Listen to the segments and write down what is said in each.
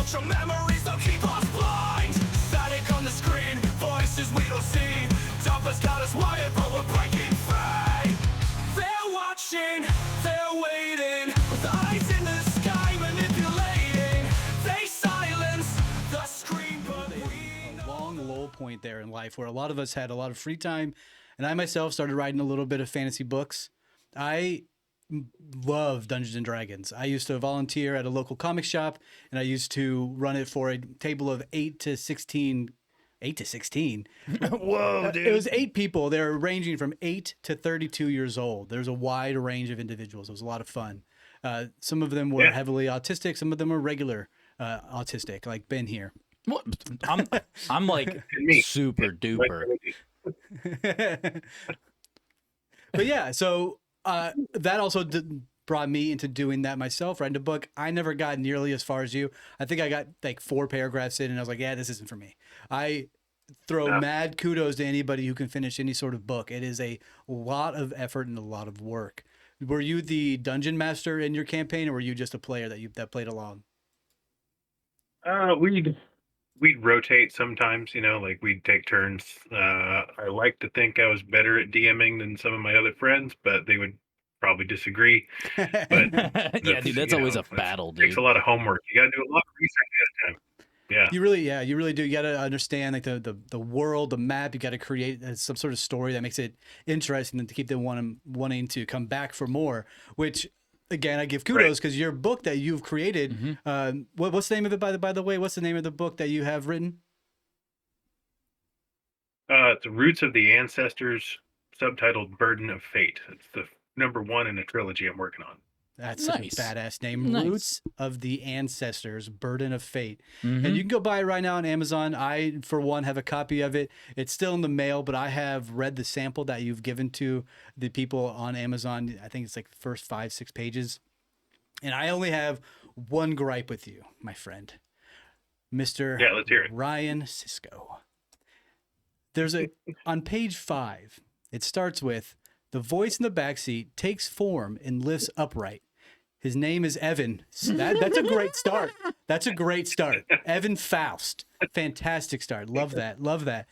ultra memories that keep us blind. Static on the screen, voices we don't see. Dumpers got us wired, but we're breaking free. They're watching, they're waiting, with eyes in the sky manipulating. They silence the screen, but we know. Long lull point there in life where a lot of us had a lot of free time, and I myself started writing a little bit of fantasy books. I love Dungeons and Dragons. I used to volunteer at a local comic shop, and I used to run it for a table of 8 to 16. 8 to 16. Whoa, dude. It was 8 people. They were ranging from 8 to 32 years old. There's a wide range of individuals. It was a lot of fun. Some of them were heavily autistic. Some of them were regular autistic, like Ben here. What? I'm like super duper. But yeah, so that also brought me into doing that myself, writing a book. I never got nearly as far as you. I think I got like 4 paragraphs in, and I was like, yeah, this isn't for me. I throw mad kudos to anybody who can finish any sort of book. It is a lot of effort and a lot of work. Were you the dungeon master in your campaign, or were you just a player that played along? We'd rotate sometimes, like we'd take turns. I like to think I was better at DMing than some of my other friends, but they would probably disagree. But Yeah, dude, that's always a battle, dude. Takes a lot of homework. You got to do a lot of research ahead of time. Yeah. You really do. You got to understand like the world, the map. You got to create some sort of story that makes it interesting and to keep them wanting to come back for more, which again, I give kudos because your book that you've created, what's the name of it, by the way? What's the name of the book that you have written? It's Roots of the Ancestors, subtitled Burden of Fate. It's the #1 in a trilogy I'm working on. That's nice. a badass name. Nice. Roots of the Ancestors, Burden of Fate. And you can go buy it right now on Amazon. I, for one, have a copy of it. It's still in the mail, but I have read the sample that you've given to the people on Amazon. I think it's like the first 5-6 pages. And I only have one gripe with you, my friend, Mr. Let's hear it. Ryan Sisco. There's on page 5, it starts with, the voice in the backseat takes form and lifts upright. His name is Evan. That's a great start. That's a great start. Evan Faust. Fantastic start. Love that. Love that.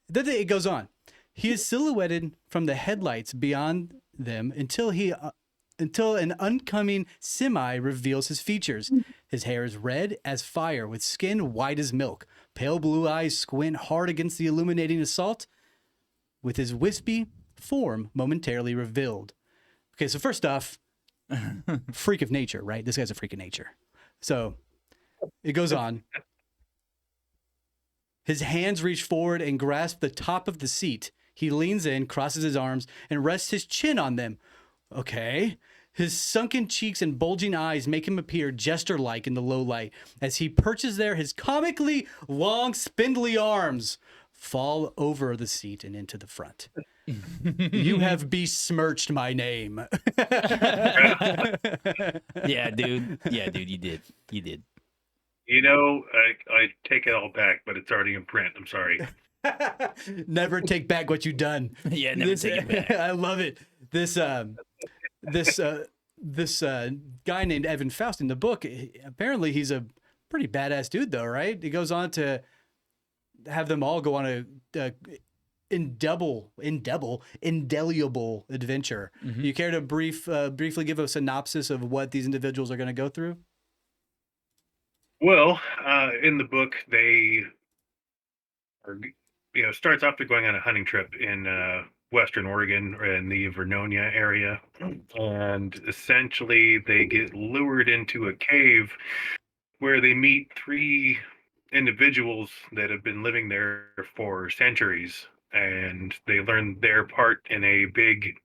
Then it goes on. He is silhouetted from the headlights beyond them until an oncoming semi reveals his features. His hair is red as fire with skin white as milk. Pale blue eyes squint hard against the illuminating assault with his wispy form momentarily revealed. Okay, so first off, freak of nature, right? This guy's a freak of nature. So it goes on. His hands reach forward and grasp the top of the seat. He leans in, crosses his arms, and rests his chin on them. Okay. His sunken cheeks and bulging eyes make him appear jester-like in the low light. As he perches there, his comically long, spindly arms fall over the seat and into the front. You have besmirched my name. Yeah, dude, you did. I take it all back, but it's already in print. I'm sorry. Never take back what you've done. Yeah, never take it back. I love it. This guy named Evan Faust in the book, apparently he's a pretty badass dude, though, right? He goes on to have them all go on a indelible adventure. You care to briefly give a synopsis of what these individuals are going to go through? Well, in the book, they are, starts off they're going on a hunting trip in Western Oregon in the Vernonia area, and essentially they get lured into a cave where they meet 3 individuals that have been living there for centuries, and they learn their part in a big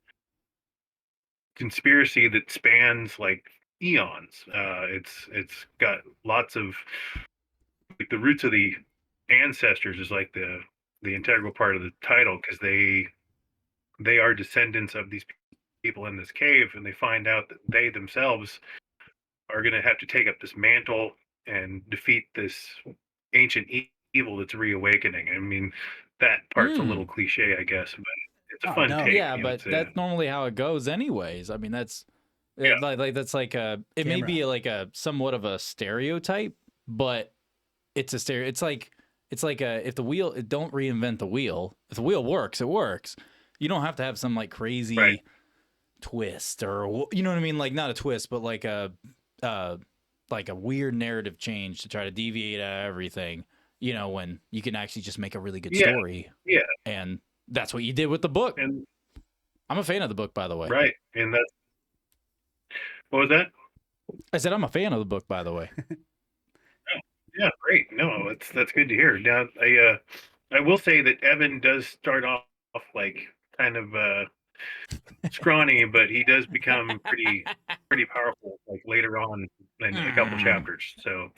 conspiracy that spans like eons. It's got lots of like the roots of the ancestors is like the integral part of the title, because they are descendants of these people in this cave, and they find out that they themselves are going to have to take up this mantle and defeat this ancient evil that's reawakening. I mean, that part's a little cliche, I guess, but it's a fun take. Yeah, but that's normally how it goes anyways. I mean, that's like that's like it may be like a somewhat of a stereotype, but it's a stereo. It's like if the wheel, don't reinvent the wheel. If the wheel works, it works. You don't have to have some like crazy Right. twist, or you know what I mean? Like not a twist, but like a weird narrative change to try to deviate out of everything. You know, when you can actually just make a really good Yeah. story. Yeah. And that's what you did with the book. And I'm a fan of the book, by the way. right. And that's, what was that? I said I'm a fan of the book, by the way. Yeah, great. No, that's good to hear. Now, I will say that Evan does start off like kind of scrawny, but he does become pretty powerful like later on in a couple chapters. So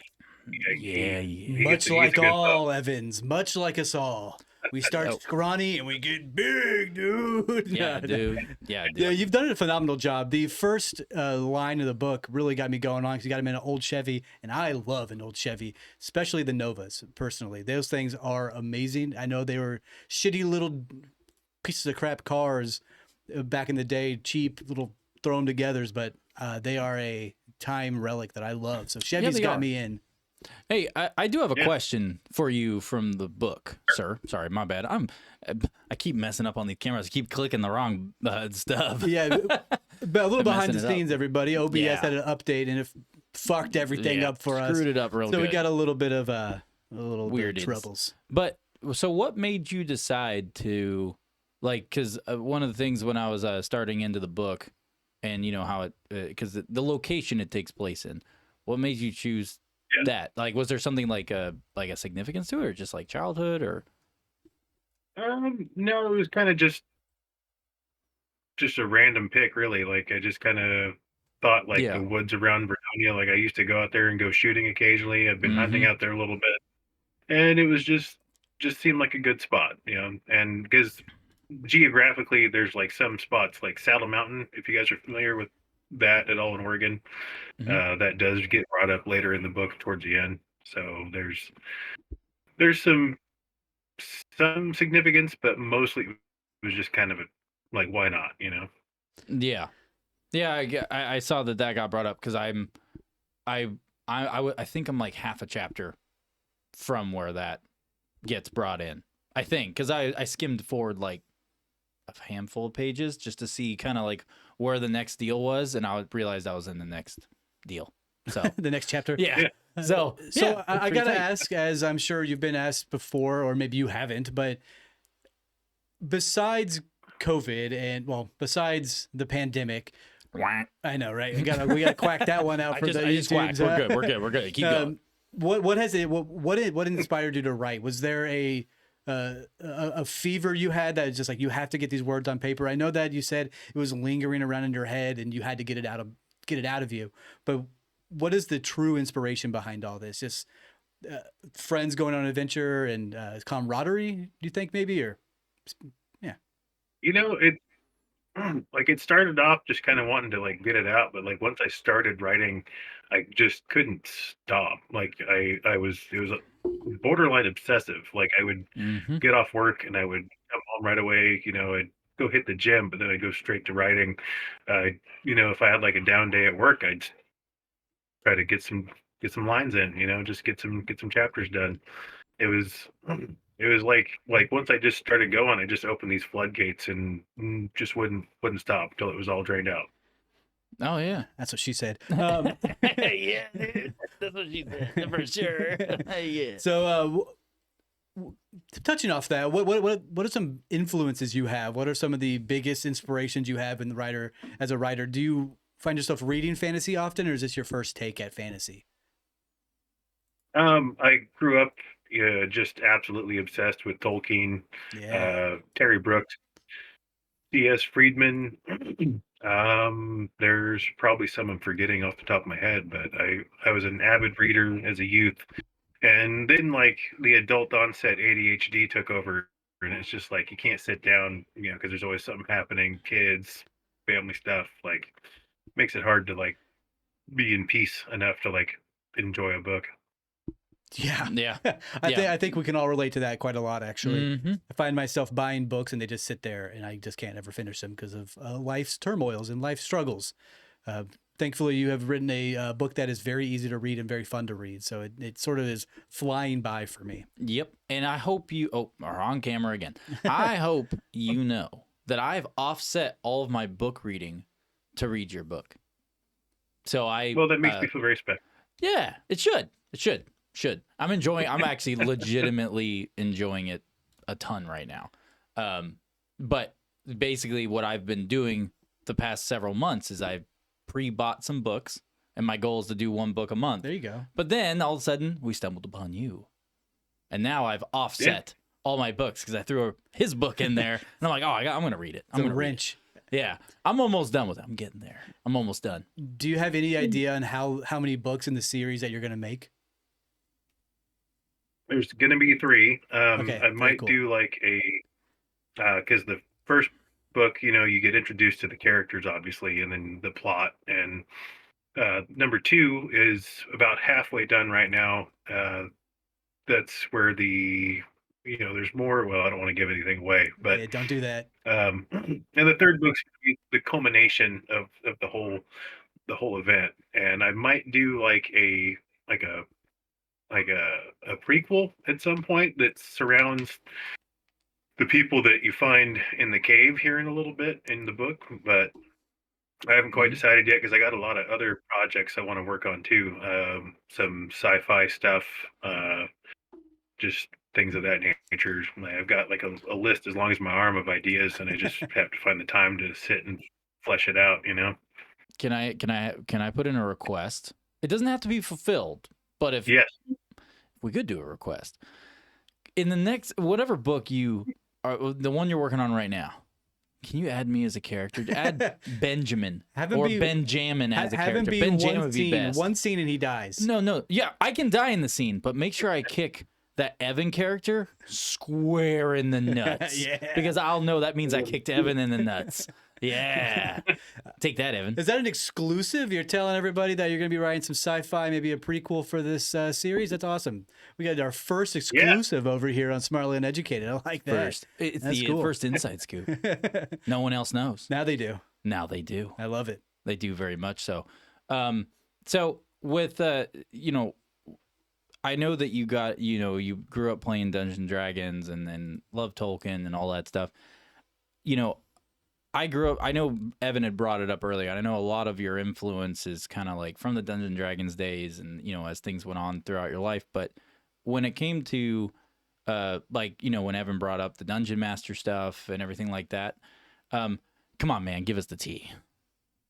Yeah. he Much gets a like good all Evans, much like us all. We start Oh. scrawny and we get big, dude. Yeah, dude. Yeah, dude. Yeah, you've done a phenomenal job. The first line of the book really got me going on because you got him in an old Chevy, and I love an old Chevy, especially the Novas. Personally, those things are amazing. I know they were shitty little pieces of crap cars back in the day, cheap little throw them togethers, but they are a time relic that I love. So Chevy's they got are. me in. Hey, I do have a Yeah. question for you from the book, sir. Sorry, my bad. I keep messing up on these cameras. I keep clicking the wrong stuff. Yeah, but a little I'm behind the messing it up. scenes, everybody. OBS Yeah. had an update and it fucked everything Yeah, up for us. Screwed it up real So good. we got a little bit of Weird bit of troubles. But so what made you decide to, like, because one of the things when I was starting into the book, and you know how it, because the location it takes place in, what made you choose that? Like, was there something like a significance to it, or just like childhood, or? No, it was kind of just a random pick, really. Like I just kind of thought like Yeah. the woods around Vernonia. Like I used to go out there and go shooting occasionally. I've been hunting out there a little bit, and it was just seemed like a good spot, you know. And because geographically, there's like some spots like Saddle Mountain. If you guys are familiar with that at all in Oregon, that does get brought up later in the book towards the end. So there's some significance, but mostly it was just kind of a like, why not, you know? Yeah, I saw that got brought up because I think I'm like half a chapter from where that gets brought in. I think because I skimmed forward like a handful of pages just to see kind of like where the next deal was, and I realized I was in the next deal. So The next chapter. yeah. So I pretty gotta tight. ask, as I'm sure you've been asked before, or maybe you haven't, but besides COVID and besides the pandemic, I know, right? We gotta quack that one out for the I just whacked. YouTubes. We're good. Keep going. What inspired you to write? Was there a fever you had that was just like you have to get these words on paper? I know that you said it was lingering around in your head and you had to get it out of you. But what is the true inspiration behind all this? Just friends going on an adventure and camaraderie? Do you think maybe, or You know, it like it started off just kind of wanting to like get it out, but like once I started writing, I just couldn't stop. Like it was borderline obsessive. Like I would get off work and I would come home right away. You know, I'd go hit the gym, but then I'd go straight to writing. You know, if I had like a down day at work, I'd try to get some lines in. You know, just get some chapters done. It was like once I just started going, I just opened these floodgates and just wouldn't stop till it was all drained out. Oh yeah. that's what she said. Yeah, dude. That's what she said for sure. Yeah. So, touching off that, what are some influences you have? What are some of the biggest inspirations you have as a writer? Do you find yourself reading fantasy often, or is this your first take at fantasy? I grew up just absolutely obsessed with Tolkien, Yeah. Terry Brooks, C.S. Friedman. There's probably some I'm forgetting off the top of my head, but I was an avid reader as a youth, and then like the adult onset ADHD took over, and it's just like you can't sit down, you know, because there's always something happening, kids, family stuff. Like makes it hard to like be in peace enough to like enjoy a book. Yeah. Yeah. I think we can all relate to that quite a lot, actually. Mhm. I find myself buying books and they just sit there and I just can't ever finish them because of life's turmoils and life struggles. thankfully you have written a book that is very easy to read and very fun to read. So it sort of is flying by for me. Yep. And I hope you, are on camera again. I hope you know that I've offset all of my book reading to read your book. So Well, that makes me feel very special. Yeah, it should. I'm actually legitimately enjoying it a ton right now. But basically what I've been doing the past several months is I've pre-bought some books, and my goal is to do one book a month. There you go. But then all of a sudden we stumbled upon you. And now I've offset all my books because I threw his book in there, and I'm like, I'm going to read it. I'm going to wrench. Yeah, I'm almost done with it. I'm getting there. I'm almost done. Do you have any idea on how many books in the series that you're going to make? There's going to be 3. Okay, I might cool. do like because the first book, you get introduced to the characters, obviously, and then the plot. And number 2 is about halfway done right now. That's where there's more. Well, I don't want to give anything away, but Yeah, don't do that. and the third book's the culmination of the whole event. And I might do like a prequel at some point that surrounds the people that you find in the cave here in a little bit in the book, but I haven't quite decided yet because I got a lot of other projects I want to work on too. Some sci-fi stuff, just things of that nature. I've got like a list as long as my arm of ideas, and I just have to find the time to sit and flesh it out. Can I put in a request? It doesn't have to be fulfilled, but if we could do a request in the next whatever book you are, the one you're working on right now, can you add me as a character? Add Benjamin Benjamin as a character. Benjamin would be best. One scene and he dies. No. Yeah, I can die in the scene, but make sure I kick that Evan character square in the nuts. Yeah. Because I'll know that means I kicked Evan in the nuts. Yeah. Take that, Evan. Is that an exclusive? You're telling everybody that you're going to be writing some sci-fi, maybe a prequel for this series? That's awesome. We got our first exclusive over here on Smartly Uneducated. I like that. It's That's the cool. first inside scoop. No one else knows. Now they do. Now they do. I love it. They do very much so. So with, I know that you got, you grew up playing Dungeons and Dragons and love Tolkien and all that stuff. I grew up, I know Evan had brought it up earlier. I know a lot of your influence is kind of like from the Dungeons and Dragons days and, as things went on throughout your life. But when it came to, when Evan brought up the Dungeon Master stuff and everything like that, come on, man, give us the tea.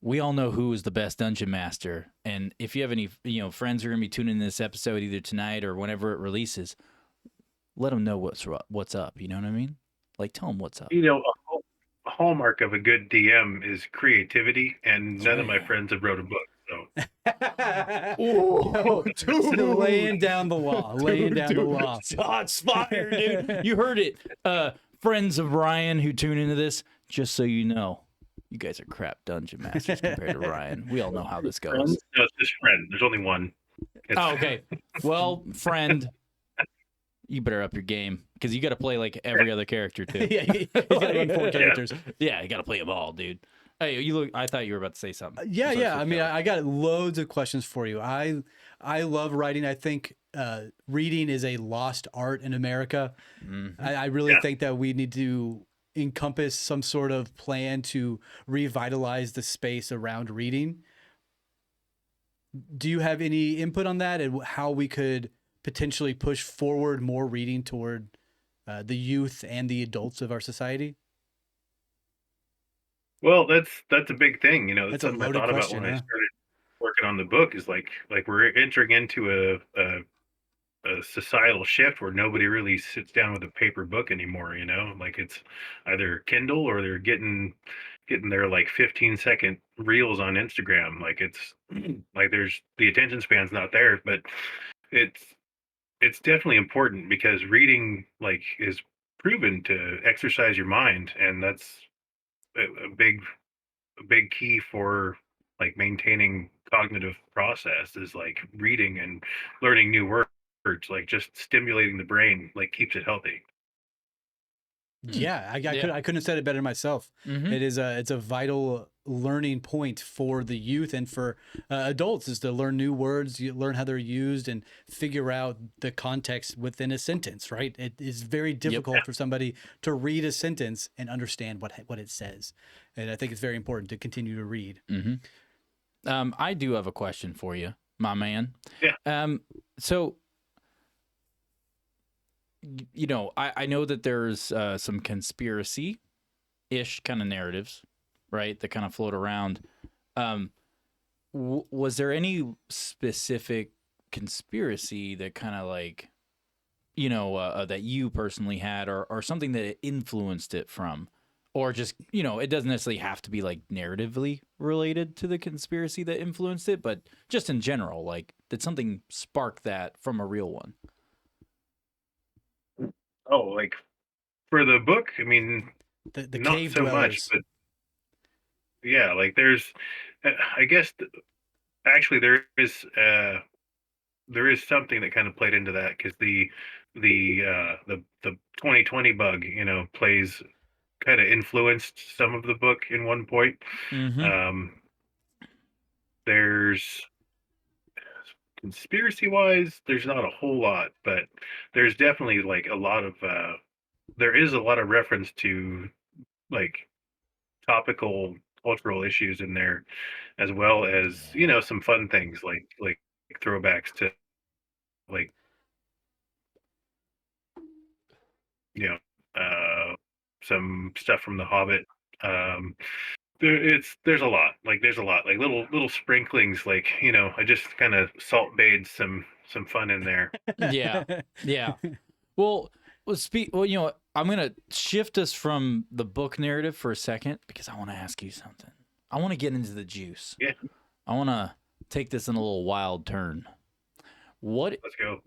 We all know who is the best Dungeon Master. And if you have any, friends who are going to be tuning in this episode either tonight or whenever it releases, let them know what's up. You know what I mean? Like, tell them what's up. A hallmark of a good DM is creativity, and none of my friends have wrote a book. So laying down the law. Shots fired, dude. You heard it. Friends of Ryan who tune into this, just so you know, you guys are crap dungeon masters compared to Ryan. We all know how this goes. No, it's just friend. There's only one. Okay. Well, friend, you better up your game because you got to play like every other character too. Yeah, he's got to run 4 characters. Yeah, you got to play them all, dude. Hey, I thought you were about to say something. Yeah. I mean, I got loads of questions for you. I love writing. I think reading is a lost art in America. Mm-hmm. I really think that we need to encompass some sort of plan to revitalize the space around reading. Do you have any input on that and how we could potentially push forward more reading toward the youth and the adults of our society? Well, that's a big thing. That's That's a something I loaded thought question, about when huh? I started working on the book. Is like we're entering into a societal shift where nobody really sits down with a paper book anymore. Like it's either Kindle or they're getting their like 15-second reels on Instagram. Like it's like there's the attention span's not there, but it's definitely important because reading like is proven to exercise your mind, and that's a big key for like maintaining cognitive process is like reading and learning new words, like just stimulating the brain like keeps it healthy. Yeah, I Yeah. couldn't have said it better myself. Mhm. It's a vital learning point for the youth and for adults is to learn new words, you learn how they're used, and figure out the context within a sentence. Right? It is very difficult for somebody to read a sentence and understand what it says, and I think it's very important to continue to read. I do have a question for you, my man. Yeah. So you know, I know that there's some conspiracy-ish kind of narratives, right, that kind of float around. Was there any specific conspiracy that kind of like, you know, that you personally had, or something that influenced it from, or just, you know, it doesn't necessarily have to be like narratively related to the conspiracy that influenced it, but just in general, like, did something spark that from a real one? Oh, like for the book, I mean, The not cave so much, dwellers. but yeah, like there's, I guess, actually there is something that kind of played into that because the 2020 bug, you know, plays kind of influenced some of the book in one point. Mm-hmm. Um, there's conspiracy wise, there's not a whole lot, but there's definitely like a lot of there is a lot of reference to like topical cultural issues in there, as well as you know some fun things like throwbacks to like you know some stuff from The Hobbit. Um, there's a lot there's a lot like little sprinklings like you know I just kind of salt bathed some fun in there. Yeah. Yeah. Well, well, you know what? I'm gonna shift us from the book narrative for a second because I want to ask you something. I want to get into the juice. Yeah, I want to take this in a little wild turn. What? let's go.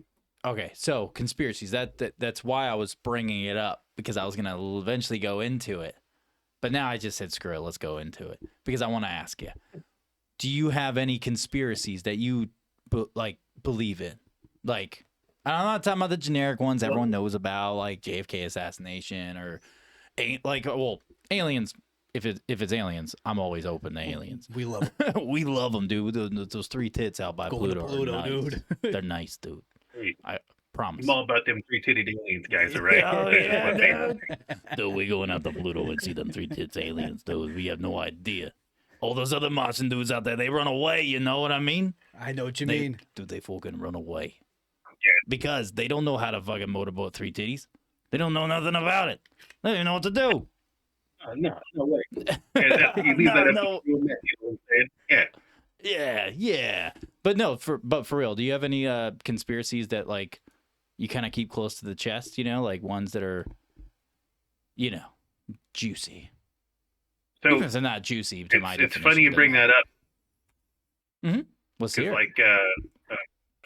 Okay, so conspiracies. That's why I was bringing it up because I was gonna eventually go into it, but now I just said screw it. Let's go into it because I want to ask you. Do you have any conspiracies that you believe in? Like, I'm not talking about the generic ones everyone knows about, like JFK assassination or well, aliens. If it's aliens, I'm always open to aliens. We love We love them, dude. Those three tits out by going to Pluto, Pluto, are nice. dude. They're nice, dude. Hey, I promise. I'm all about them three-titted aliens, guys. All right. Oh yeah, But, hey, dude. Dude, we going out to Pluto and see them three tits aliens, dude. We have no idea. All those other Martian dudes out there, they run away. You know what I mean? I know what you They, mean. dude, they fucking run away. Yeah. Because they don't know how to fucking motorboat three titties. They don't know nothing about it. They don't even know what to do. no way. Yeah, you leave that up No. to you, you know what I'm saying? Yeah. Yeah. But for real, do you have any conspiracies that like you kind of keep close to the chest, you know, like ones that are, you know, juicy. So Even if they're not juicy to my it's definition. funny you bring that up Let's because hear it. like I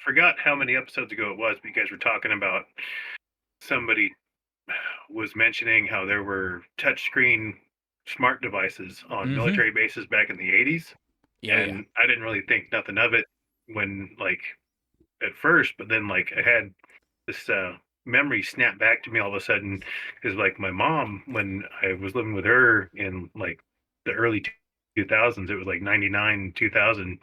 forgot how many episodes ago it was, but you guys were talking about somebody was mentioning how there were touchscreen smart devices on military bases back in the 80s. Yeah, And I didn't really think nothing of it when like at first, but then like I had this memory snap back to me all of a sudden because like my mom when I was living with her in like the early 2000s, it was like 99 2000,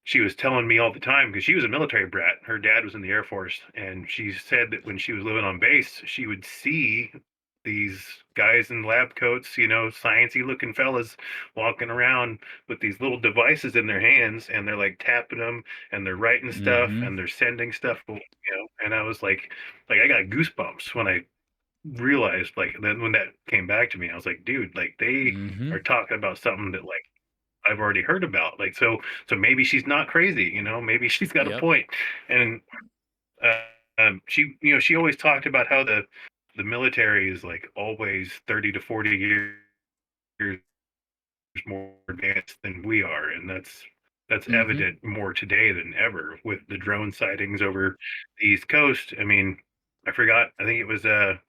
she was telling me all the time because she was a military brat. Her dad was in the Air Force, and she said that when she was living on base, she would see these guys in lab coats, you know, sciencey looking fellas walking around with these little devices in their hands, and they're like tapping them, and they're writing stuff, and they're sending stuff, you know. And I was like I got goosebumps when I realized, like, then when that came back to me, I was like, dude, like they are talking about something that like I've already heard about. Like, so maybe she's not crazy, you know, maybe she's got a Yep. point. And she, you know, she always talked about how the military is like always 30 to 40 years more advanced than we are, and that's evident more today than ever with the drone sightings over the East Coast. I mean, I forgot. I think it was the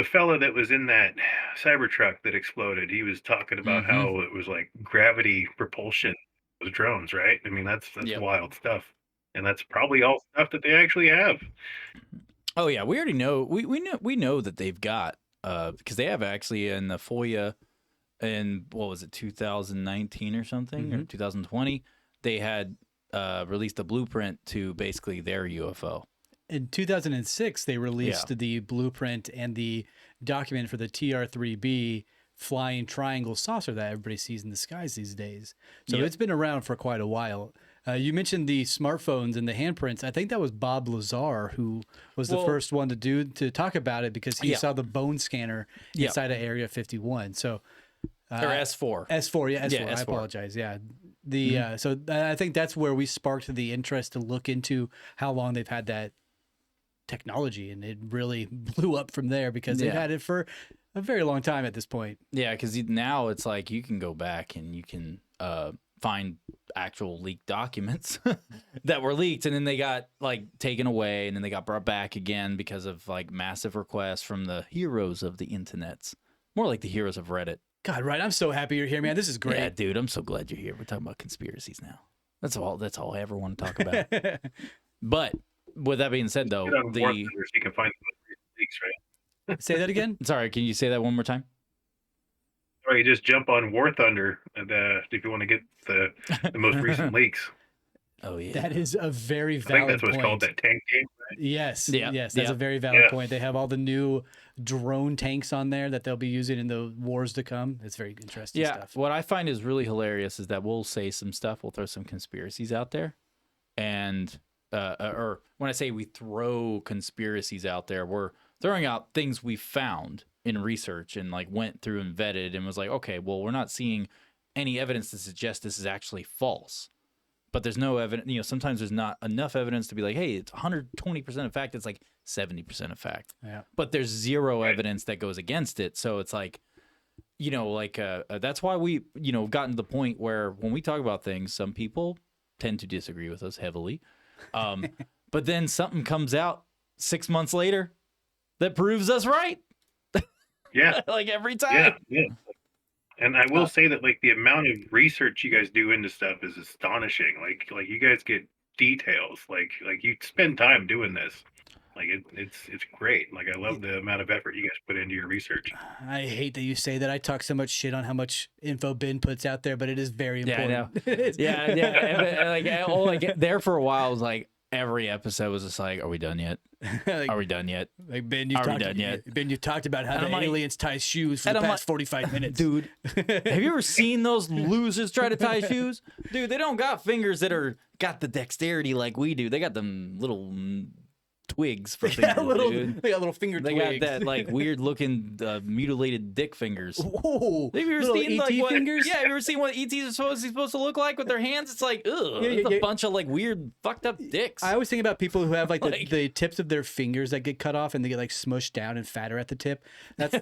fella that was in that Cybertruck that exploded. He was talking about how it was like gravity propulsion with drones, right? I mean, that's Yep. wild stuff, and that's probably all stuff that they actually have. Oh yeah, we already know. We know that they've got because they have actually in the FOIA in, what was it, 2019 or something, or 2020, they had released a blueprint to basically their UFO. In 2006, they released the blueprint and the document for the TR-3B flying triangle saucer that everybody sees in the skies these days. So it's been around for quite a while. You mentioned the smartphones and the handprints. I think that was Bob Lazar who was the first one to talk about it, because he saw the bone scanner inside of Area 51. So Or S4. S4, yeah, S4. Yeah, I S4. apologize. Yeah, the so I think that's where we sparked the interest to look into how long they've had that technology, and it really blew up from there because they've had it for a very long time at this point. Yeah, because now it's like you can go back and you can find actual leaked documents that were leaked, and then they got like taken away, and then they got brought back again because of like massive requests from the heroes of the internets, more like the heroes of Reddit. God, right? I'm so happy you're here, man. This is great. Yeah, dude, I'm so glad you're here. We're talking about conspiracies now. That's all I ever want to talk about. But with that being said, though, Get on War Thunder so you can find the leaks, right? Say that again. Sorry, can you say that one more time? Or you just jump on War Thunder if you want to get the most recent leaks. Oh yeah, That is a very I valid think that's what's point. called, that tank game. Right? Yes. Yeah, Yes. That's yeah. a very valid Yeah. point. They have all the new drone tanks on there that they'll be using in the wars to come. It's very interesting yeah. stuff. What I find is really hilarious is that we'll say some stuff, we'll throw some conspiracies out there, and or when I say we throw conspiracies out there, we're throwing out things we found in research and like went through and vetted and was like, okay, well, we're not seeing any evidence to suggest this is actually false. But there's no evidence, sometimes there's not enough evidence to be like, hey, it's 120% of fact. It's like 70% of fact. Yeah. But there's zero evidence that goes against it. So it's like, that's why we, gotten to the point where when we talk about things, some people tend to disagree with us heavily. But then something comes out 6 months later that proves us right. Yeah. Like every time. Yeah. And I will say that, like, the amount of research you guys do into stuff is astonishing. Like you guys get details. Like you spend time doing this. Like it's great. Like, I love the amount of effort you guys put into your research. I hate that you say that. I talk so much shit on how much info Ben puts out there, but it is very Yeah, I important. know. It is. Yeah. Like there for a while, it was like every episode was just like, are we done yet? Like, Are we done yet? like Ben, Are we done yet? Ben, you've talked about how And the I'm like- aliens tie shoes for and the I'm past like, 45 minutes. Dude, have you ever seen those losers try to tie shoes? Dude, they don't got fingers that got the dexterity like we do. They got them little twigs for fingers, dude. They got little finger They twigs. got that like weird looking mutilated dick fingers. Whoa, Have you ever little seen like ET what? fingers? Yeah, have you ever seen what ETs are supposed to look like with their hands? It's like, ugh, Yeah, it's yeah. a bunch of like weird fucked up dicks. I always think about people who have like Like- the tips of their fingers that get cut off and they get like smushed down and fatter at the tip. That's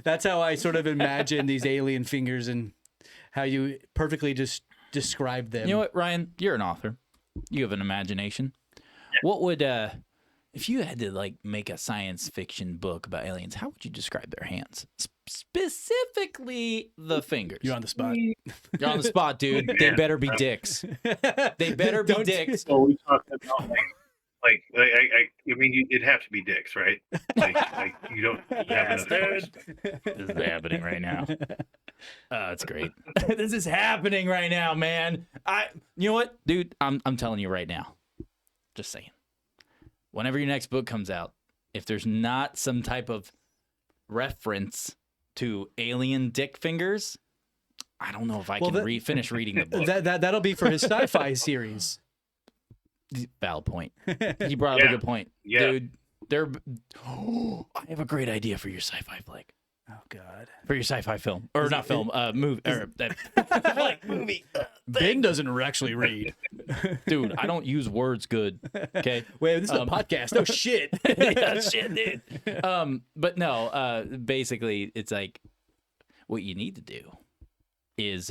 that's how I sort of imagine these alien fingers and how you perfectly just describe them. You know what, Ryan? You're an author. You have an imagination. What would if you had to like make a science fiction book about aliens, how would you describe their hands? Specifically the fingers. You're on the spot. You're on the spot, dude. They better be dicks. They better be dicks. So we talked about I mean, it'd have to be dicks, right? Like you don't have Yes, another dude. choice. This is happening right now. It's great. This is happening right now, man. You know what, dude? I'm telling you right now. Just saying. Whenever your next book comes out, if there's not some type of reference to alien dick fingers, I don't know if I can finish reading the book. That'll be for his sci-fi series. Valid point. You brought up a good point, Yeah. dude. I have a great idea for your sci-fi flick. Oh God. For your sci-fi film, or not film, movie, or like movie. Ben doesn't actually read. Dude, I don't use words good. Okay. Wait, this is a podcast. Oh shit. Yeah, shit, dude. But no, basically, it's like what you need to do is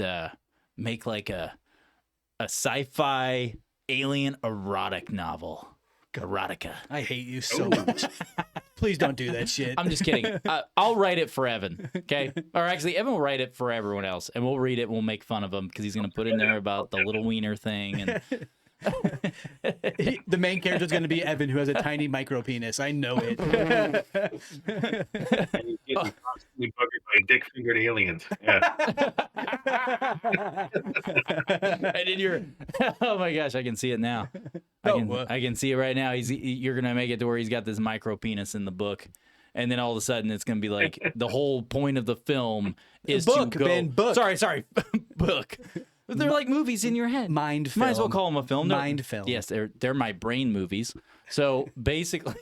make like a sci-fi alien erotic novel. Erotica. I hate you so much. Please don't do that shit. I'm just kidding. I'll write it for Evan, okay? Or actually, Evan will write it for everyone else, and we'll read it. And we'll make fun of him because he's gonna put in there about the little wiener thing, and The main character is going to be Evan, who has a tiny micro penis. I know it. And he's getting constantly buggered by dick-fingered aliens. Yeah. And then you're, oh my gosh, I can see it now. I can see it right now. You're gonna make it to where he's got this micro penis in the book, and then all of a sudden it's gonna be like the whole point of the film is Book, to go. Ben, book. Sorry, book. They're like movies in your head. Mind film. Might as well call them a film. Mind film. Yes, they're my brain movies. So basically,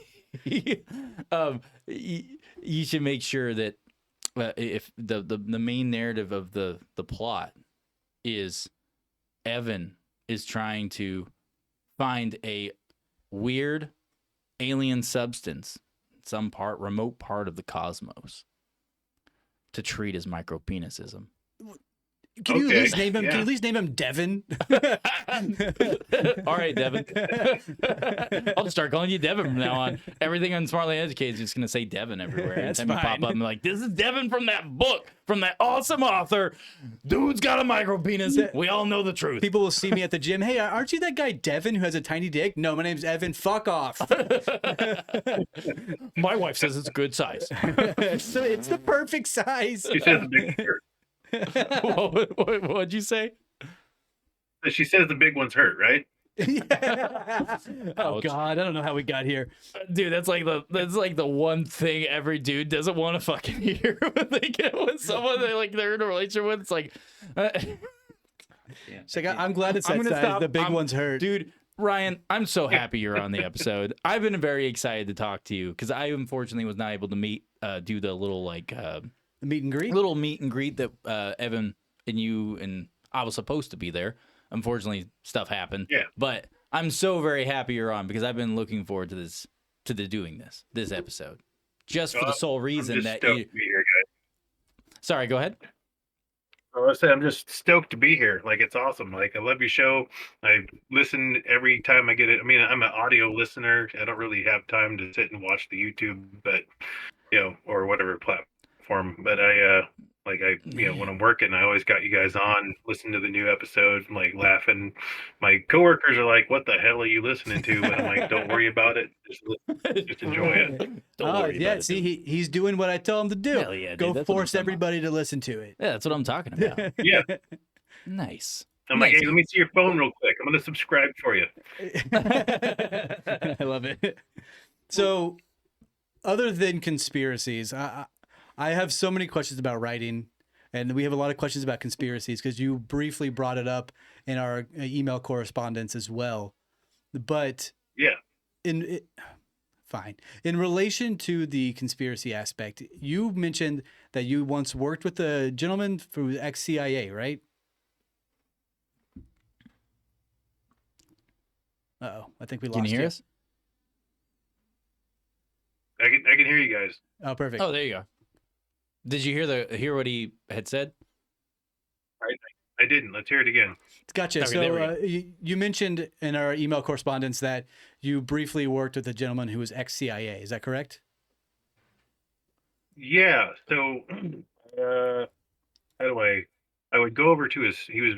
you should make sure that if the main narrative of the plot is Evan is trying to find a weird alien substance, some remote part of the cosmos, to treat as micropenicism. Can you at Okay, least name him? yeah. Can you at least name him Devin? All right, Devin. I'll start calling you Devin from now on. Everything on Smartly Educated is just gonna say Devin everywhere. That's Every time you fine. pop up, I'm like, this is Devin from that book, from that awesome author. Dude's got a micro penis. We all know the truth. People will see me at the gym. Hey, aren't you that guy Devin who has a tiny dick? No, my name's Evan. Fuck off. My wife says it's a good size. So it's the perfect size. She says the big hurt. What'd you say? She says the big ones hurt, right? Oh Ouch. God, I don't know how we got here. Dude, that's like the one thing every dude doesn't want to fucking hear when they get with someone they're in a relationship with. It's like, It's like, I'm glad it's that I'm gonna size. stop. The big ones hurt. Dude, Ryan, I'm so happy you're on the episode. I've been very excited to talk to you because I unfortunately was not able to do the little The meet and greet. little meet and greet that Evan and you and I was supposed to be there. Unfortunately, stuff happened. Yeah. But I'm so very happy you're on because I've been looking forward to doing this episode, just for the sole reason I'm just that stoked you. to be here, guys. Sorry, go ahead. I say I'm just stoked to be here. Like, it's awesome. Like, I love your show. I listen every time I get it. I mean, I'm an audio listener. I don't really have time to sit and watch the YouTube, but or whatever platform. But when I'm working, I always got you guys on, listen to the new episode, like laughing. My coworkers are like, "What the hell are you listening to?" And I'm like, "Don't worry about it. Just enjoy it." Don't worry Yeah, about it, see, dude. he's doing what I tell him to do. Hell yeah, dude, Go that's what I'm force talking about. everybody to listen to it. Yeah, that's what I'm talking about. Yeah. Nice. I'm like, Nice. "Hey, let me see your phone real quick. I'm gonna subscribe for you." I love it. So, other than conspiracies, I have so many questions about writing, and we have a lot of questions about conspiracies because you briefly brought it up in our email correspondence as well. But Yeah. fine. In relation to the conspiracy aspect, you mentioned that you once worked with a gentleman who was ex-CIA, right? Uh-oh, I think we lost Can you hear us? I can hear you guys. Oh, perfect. Oh, there you go. Did you hear what he had said? I didn't. Let's hear it again. Gotcha. Okay, there we So you mentioned in our email correspondence that you briefly worked with a gentleman who was ex-CIA. Is that correct? Yeah. So, how do I would go over to he was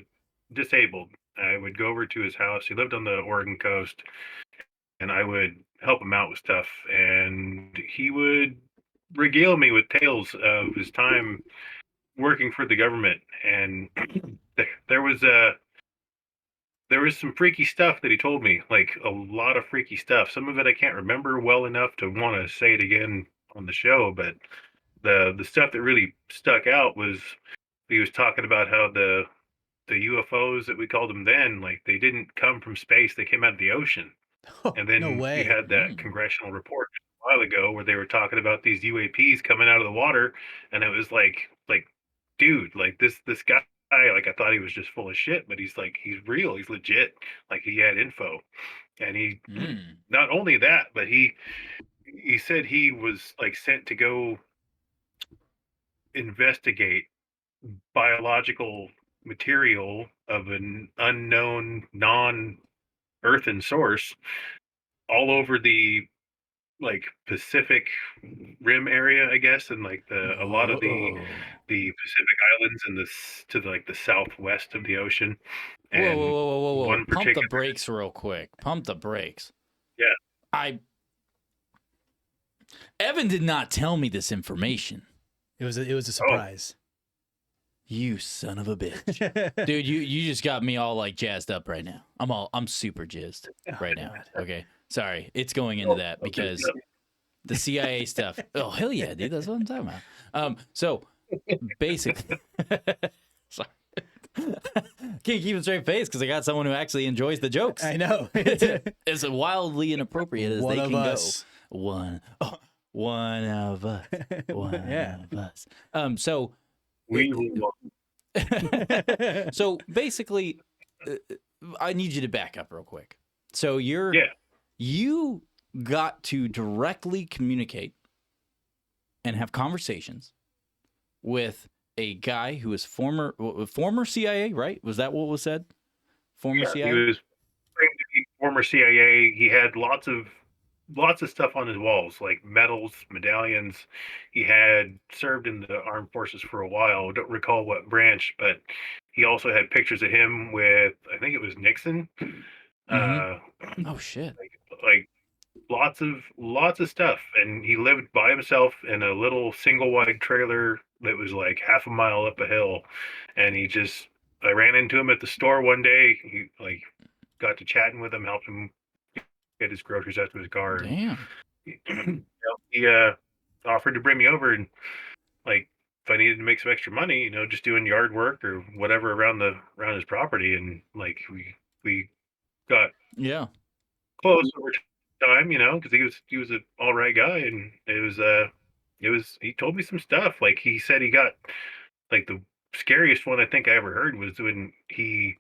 disabled. I would go over to his house. He lived on the Oregon coast, and I would help him out with stuff. And he would regale me with tales of his time working for the government. And there was some freaky stuff that he told me, like a lot of freaky stuff. Some of it I can't remember well enough to want to say it again on the show, but the stuff that really stuck out was he was talking about how the UFOs that we called them then, like they didn't come from space, they came out of the ocean. And then No way. you had that congressional report a while ago where they were talking about these UAPs coming out of the water, and it was like, dude, like this guy, like I thought he was just full of shit, but he's real, he's legit, like he had info, and he not only that, but he said he was like sent to go investigate biological material of an unknown non-earthen source all over the like Pacific Rim area, I guess, and like a lot of Whoa. the Pacific Islands and to like the southwest of the ocean, Whoa, whoa, and whoa, whoa, whoa, whoa. one Pump the particular, brakes real quick. Pump the brakes. yeah, Evan did not tell me this information. It was a surprise. You son of a bitch. Dude, you just got me all like jazzed up right now. I'm super jizzed right now. Okay. Sorry. It's going into that because the CIA stuff. Oh, hell yeah, dude. That's what I'm talking about. So basically sorry. Can't keep a straight face because I got someone who actually enjoys the jokes. I know. As wildly inappropriate as One they of can us. go. One of us. One Yeah. of us. So we will. so basically, I need you to back up real quick. So you got to directly communicate and have conversations with a guy who is former CIA, right? Was that what was said? Former Yeah, CIA. he was claimed to be former CIA. He had lots of stuff on his walls, like medals, medallions. He had served in the armed forces for a while. Don't recall what branch, but he also had pictures of him with, I think it was Nixon. Uh, Oh shit. like lots of stuff, and he lived by himself in a little single wide trailer that was like half a mile up a hill, and I ran into him at the store one day. He like got to chatting with him, helped him get his groceries out to his car, and Damn. he offered to bring me over, and like if I needed to make some extra money, just doing yard work or whatever around his property, and like we got Yeah. close over time, because he was an all right guy, and he told me some stuff. Like he said he got like the scariest one I think I ever heard was when he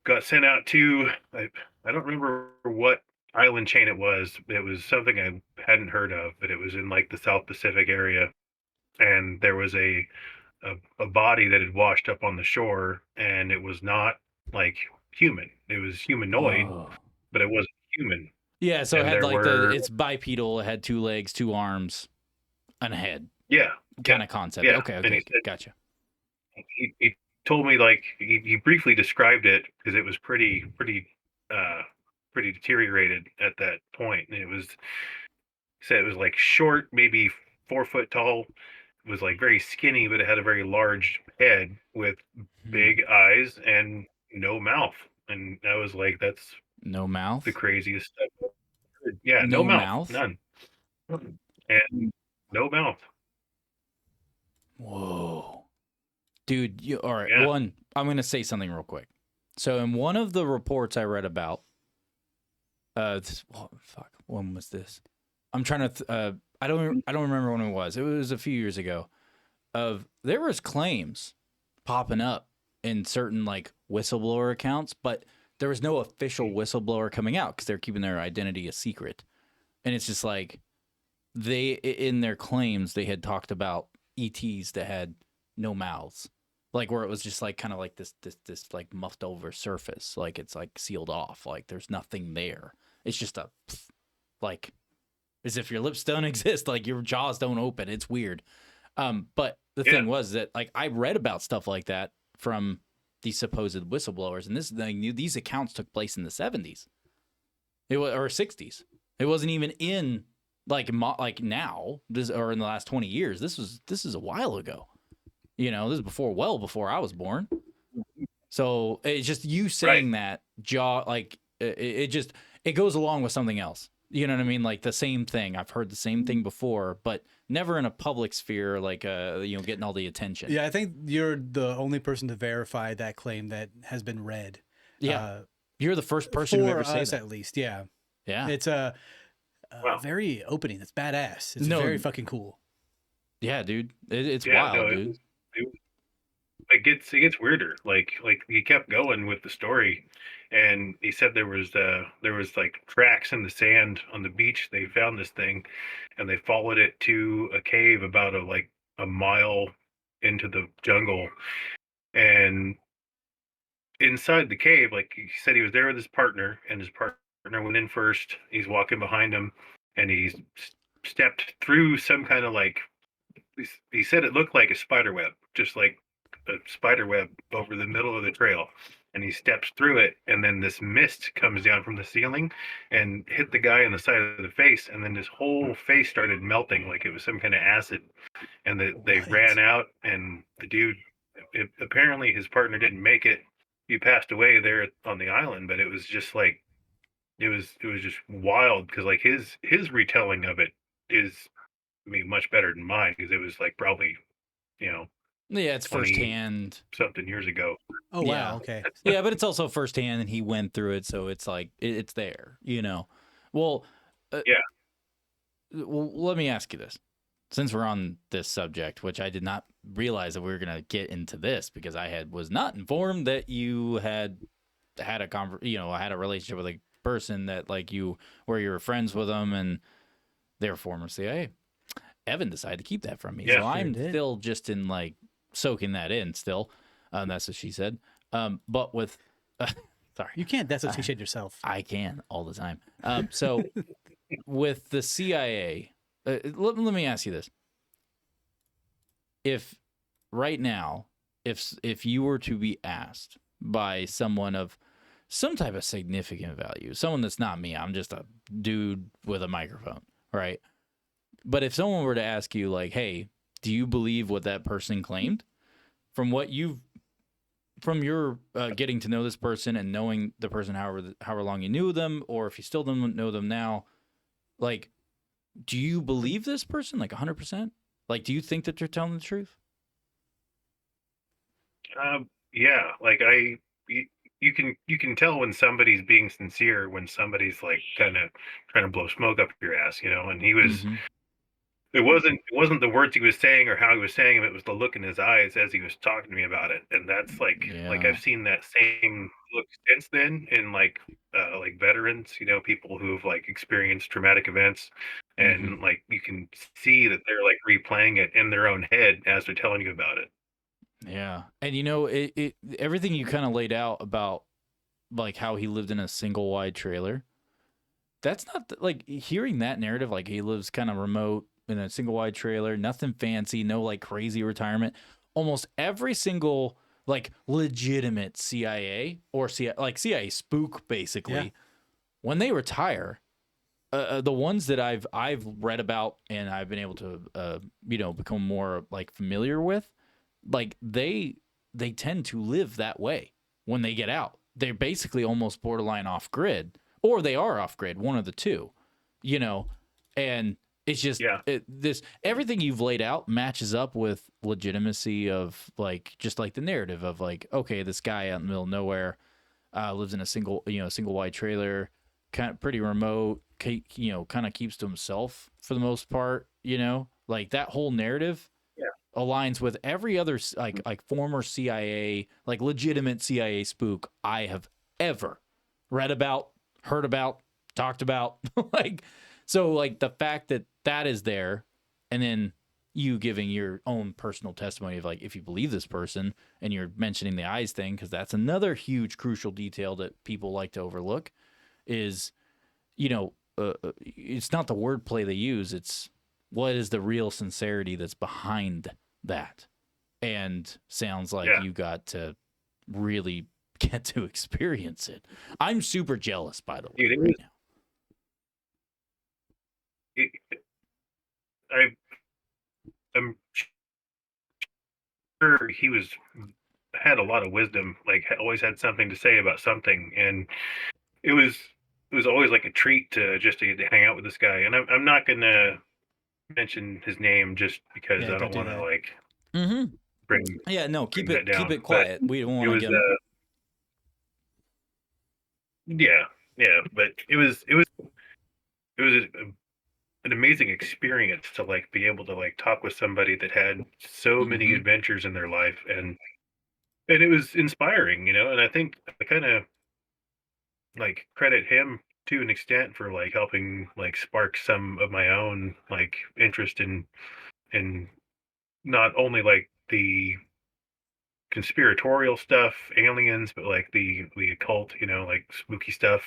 got sent out to I don't remember what island chain it was. It was something I hadn't heard of, but it was in like the South Pacific area, and there was a body that had washed up on the shore, and it was not like human. It was humanoid, Whoa. but it wasn't human. Yeah, so it And had there like were it's bipedal, it had 2 legs, 2 arms, and a head yeah, kind of concept. yeah. Okay, And okay, he said gotcha. he told me like he briefly described it because it was uh pretty deteriorated at that point, and he said it was like short, maybe 4 foot tall. It was like very skinny, but it had a very large head with big eyes and no mouth. And I was like, that's No the mouth? craziest stuff. Yeah, no No mouth, mouth? none, and no mouth. Whoa. Dude, all right. Yeah, One, I'm going to say something real quick. So in one of the reports I read about, fuck, when was this? I'm trying to, I don't remember when it was. It was a few years ago. There was claims popping up in certain like whistleblower accounts, but there was no official whistleblower coming out because they're keeping their identity a secret. And it's just like in their claims they had talked about ETs that had no mouths, like where it was just like kind of like this like muffed over surface, like it's like sealed off, like there's nothing there. It's just a like as if your lips don't exist, like your jaws don't open. It's weird. But the yeah, thing was that like I read about stuff like that from these supposed whistleblowers, and this thing, these accounts took place in the 70s, or 60s. It wasn't even in like now, this or in the last 20 years. This is a while ago. This is well before I was born. So it's just you saying that like it goes along with something else. You know what I mean? Like the same thing. I've heard the same thing before, but never in a public sphere, like getting all the attention. Yeah, I think you're the only person to verify that claim that has been read. Yeah, you're the first person who for ever say us, that. at least. Yeah, Yeah, it's wow. very opening. It's badass. It's No. very fucking cool. yeah, dude. It's Yeah, wild, no, dude. it gets weirder. Like he kept going with the story, and he said there was like tracks in the sand on the beach. They found this thing, and they followed it to a cave about a mile into the jungle, and inside the cave, like he said, he was there with his partner, and his partner went in first. He's walking behind him, and stepped through some kind of like he said it looked like a spider web, just like a spider web over the middle of the trail. And he steps through it, and then this mist comes down from the ceiling and hit the guy on the side of the face, and then his whole face started melting like it was some kind of acid. And they What? ran out, and the dude, apparently his partner didn't make it. He passed away there on the island, but it was just like it was just wild because like his retelling of it is, I mean, much better than mine because it was like probably, you know, Yeah, it's 20 firsthand. something years ago. Oh Yeah. wow. Okay. Yeah, but it's also firsthand, and he went through it, so it's like it's there, you know. Well, Yeah. well, let me ask you this: since we're on this subject, which I did not realize that we were gonna get into this because I was not informed that you had had had a relationship with a person that like where you were friends with them and they're former CIA. Evan decided to keep that from me, Yeah, so sure I'm did. still just in like soaking that in still. That's what she said. But with, sorry, You can't. That's what you said yourself. I can all the time. So with the CIA, let me ask you this: if right now, if you were to be asked by someone of some type of significant value, someone that's not me, I'm just a dude with a microphone, right? But if someone were to ask you, like, hey, do you believe what that person claimed? From what from your getting to know this person and knowing the person however long you knew them, or if you still don't know them now, like, do you believe this person like 100%? Like, do you think that they're telling the truth? Yeah, like you, you can tell when somebody's being sincere when somebody's like kind of trying to blow smoke up your ass, you know. And he was Mm-hmm. it wasn't the words he was saying or how he was saying them, it was the look in his eyes as he was talking to me about it. And that's like Yeah. I've seen that same look since then in like veterans, you know, people who've like experienced traumatic events, Mm-hmm. and like you can see that they're like replaying it in their own head as they're telling you about it. Yeah. And everything you kind of laid out about like how he lived in a single wide trailer, that's not like hearing that narrative, like he lives kind of remote in a single wide trailer, nothing fancy, no like crazy retirement. Almost every single like legitimate CIA or CIA spook basically, Yeah. when they retire, the ones that I've read about and I've been able to become more like familiar with, like they tend to live that way when they get out. They're basically almost borderline off grid, or they are off grid, one of the two, you know. And it's just Yeah. this everything you've laid out matches up with legitimacy of like just like the narrative of like, okay, this guy out in the middle of nowhere lives in a single wide trailer, kind of pretty remote, kind of keeps to himself for the most part, like that whole narrative aligns with every other like former CIA, like legitimate CIA spook I have ever read about, heard about, talked about. Like, so like the fact that that is there, and then you giving your own personal testimony of like if you believe this person, and you're mentioning the eyes thing because that's another huge crucial detail that people like to overlook is it's not the wordplay they use, it's what is the real sincerity that's behind that. And sounds like Yeah. you got to really get to experience it. I'm super jealous, by the way, It right is. now. It, I am sure he had a lot of wisdom, like always had something to say about something, and it was it was always like a treat to get to hang out with this guy. And I'm not gonna mention his name just because Yeah. I Don't don't do want to that. like Mm-hmm. bring Yeah, no, bring keep that it down. But quiet. We don't it want to was get him. yeah, yeah. But it was an amazing experience to like be able to like talk with somebody that had so many Mm-hmm. adventures in their life, and it was inspiring, you know. And I think I kind of like credit him to an extent for like helping like spark some of my own like interest in not only like the conspiratorial stuff, aliens, but like the occult, you know, like spooky stuff,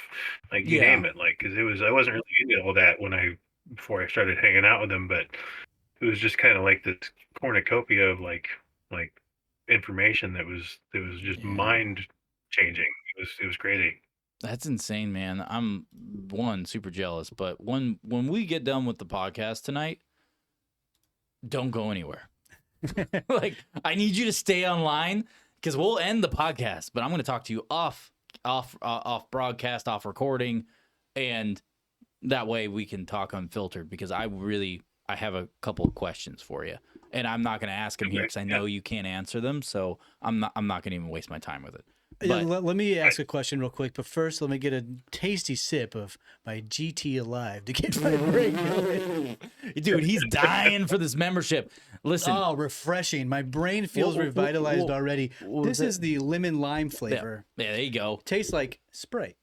like you Yeah. name it. Like, because I wasn't really into all that when I before I started hanging out with him, but it was just kind of like this cornucopia of like information that was just Yeah. mind changing. It was crazy. That's insane, man. I'm one super jealous, but when we get done with the podcast tonight, don't go anywhere. Like, I need you to stay online because we'll end the podcast, but I'm going to talk to you off broadcast, off recording, and that way we can talk unfiltered because I have a couple of questions for you, and I'm not going to ask them here because I know you can't answer them, so I'm not going to even waste my time with it. Yeah, But let me ask a question real quick, but first let me get a tasty sip of my GT Alive to get my brain going. dude, he's dying for this membership. Listen, Oh, refreshing. My brain feels revitalized already. This is the lemon lime flavor. yeah, there you go. Tastes like Sprite.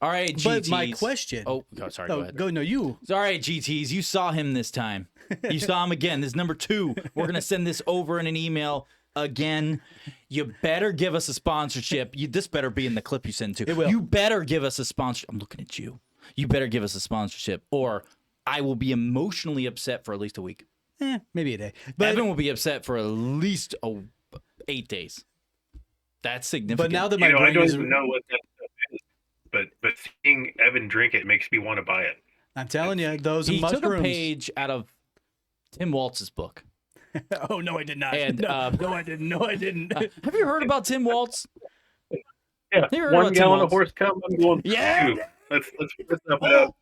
All right, GTs. But my question. Oh, sorry. Go ahead. No, you. All right, GTs. You saw him this time. You saw him again. This is number 2. We're gonna send this over in an email again. You better give us a sponsorship. This better be in the clip you send to. It will. You better give us a sponsor. I'm looking at you. You better give us a sponsorship, or I will be emotionally upset for at least a week. Maybe a day. But Evan will be upset for at least 8 days. That's significant. but now that my I brain don't is, even know what that stuff is, but seeing Evan drink it makes me want to buy it. I'm telling you, those he mushrooms. took a page out of Tim Waltz's book. Oh no, I did not. And, no, no, I didn't. No, I didn't. Have you heard about Tim Waltz? Yeah, You heard 1 about Tim gallon of Waltz? horse cum. I'm going. Yeah. Two. Let's put stuff it up.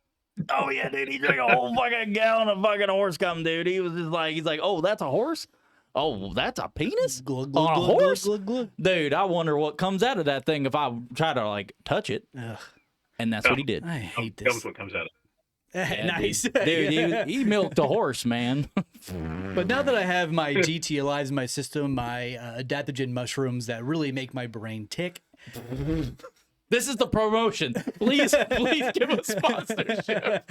Oh yeah, dude. He drank a whole fucking gallon of fucking horse cum, dude. He was just like, he's like, oh, that's a horse? Oh, that's a penis? Glug, On a glug, glug, horse? glug, glug. Dude, I wonder what comes out of that thing if I try to like touch it. Ugh, And that's what he did. I hate Comes this. what comes out of it. Yeah, Nice. Dude, Yeah. he milked a horse, man. But now that I have my GT Alive in my system, my adaptogen mushrooms that really make my brain tick. This is the promotion. Please give us sponsorship.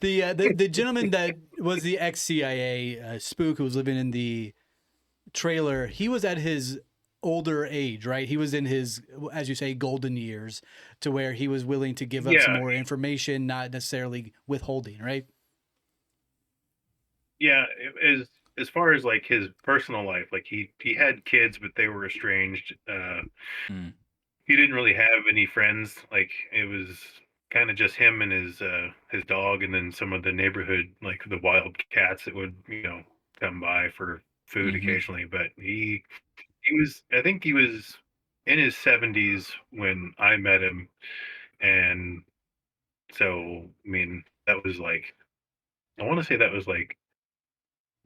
The gentleman that was the ex-CIA spook who was living in the trailer, he was at his older age, right? He was in his, as you say, golden years, to where he was willing to give up some Yeah. more information, not necessarily withholding, right? Yeah, as far as like his personal life, like he had kids, but they were estranged. Hmm. He didn't really have any friends. Like it was kind of just him and his dog, and then some of the neighborhood, like the wild cats that would come by for food Mhm. occasionally. But I think he was in his 70s when I met him, and so I mean that was like I want to say that was like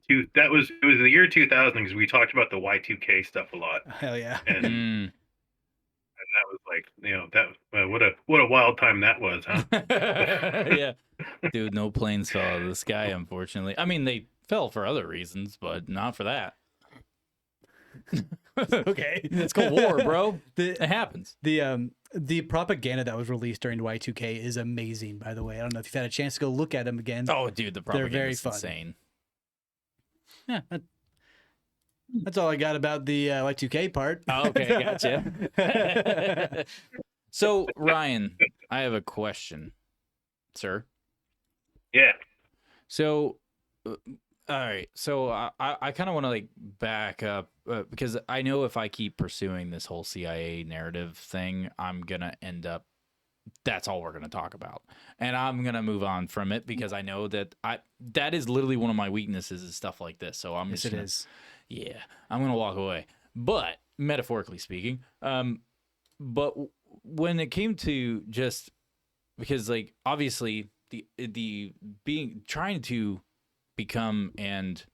it was the year 2000 because we talked about the Y2K stuff a lot, Hell yeah. and Mm. that was like what a wild time that was, huh? Yeah. Dude, no planes fell out of the sky, unfortunately. I mean, they fell for other reasons, but not for that. Okay. It's called war, bro. It The happens. the propaganda that was released during Y2K is amazing, by the way. I don't know if you've had a chance to go look at them again. Oh, dude, the propaganda very is fun. insane. Yeah, that's all I got about the Y2K part. Oh, okay, gotcha. So, Ryan, I have a question, sir. Yeah. So, all right. So I kind of want to like back up because I know if I keep pursuing this whole CIA narrative thing, I'm gonna end up. That's all we're gonna talk about, and I'm gonna move on from it because I know that that is literally one of my weaknesses is stuff like this. So I'm Yes, just it gonna, is. yeah, I'm gonna walk away. But metaphorically speaking, but when it came to just because like obviously the being trying to become and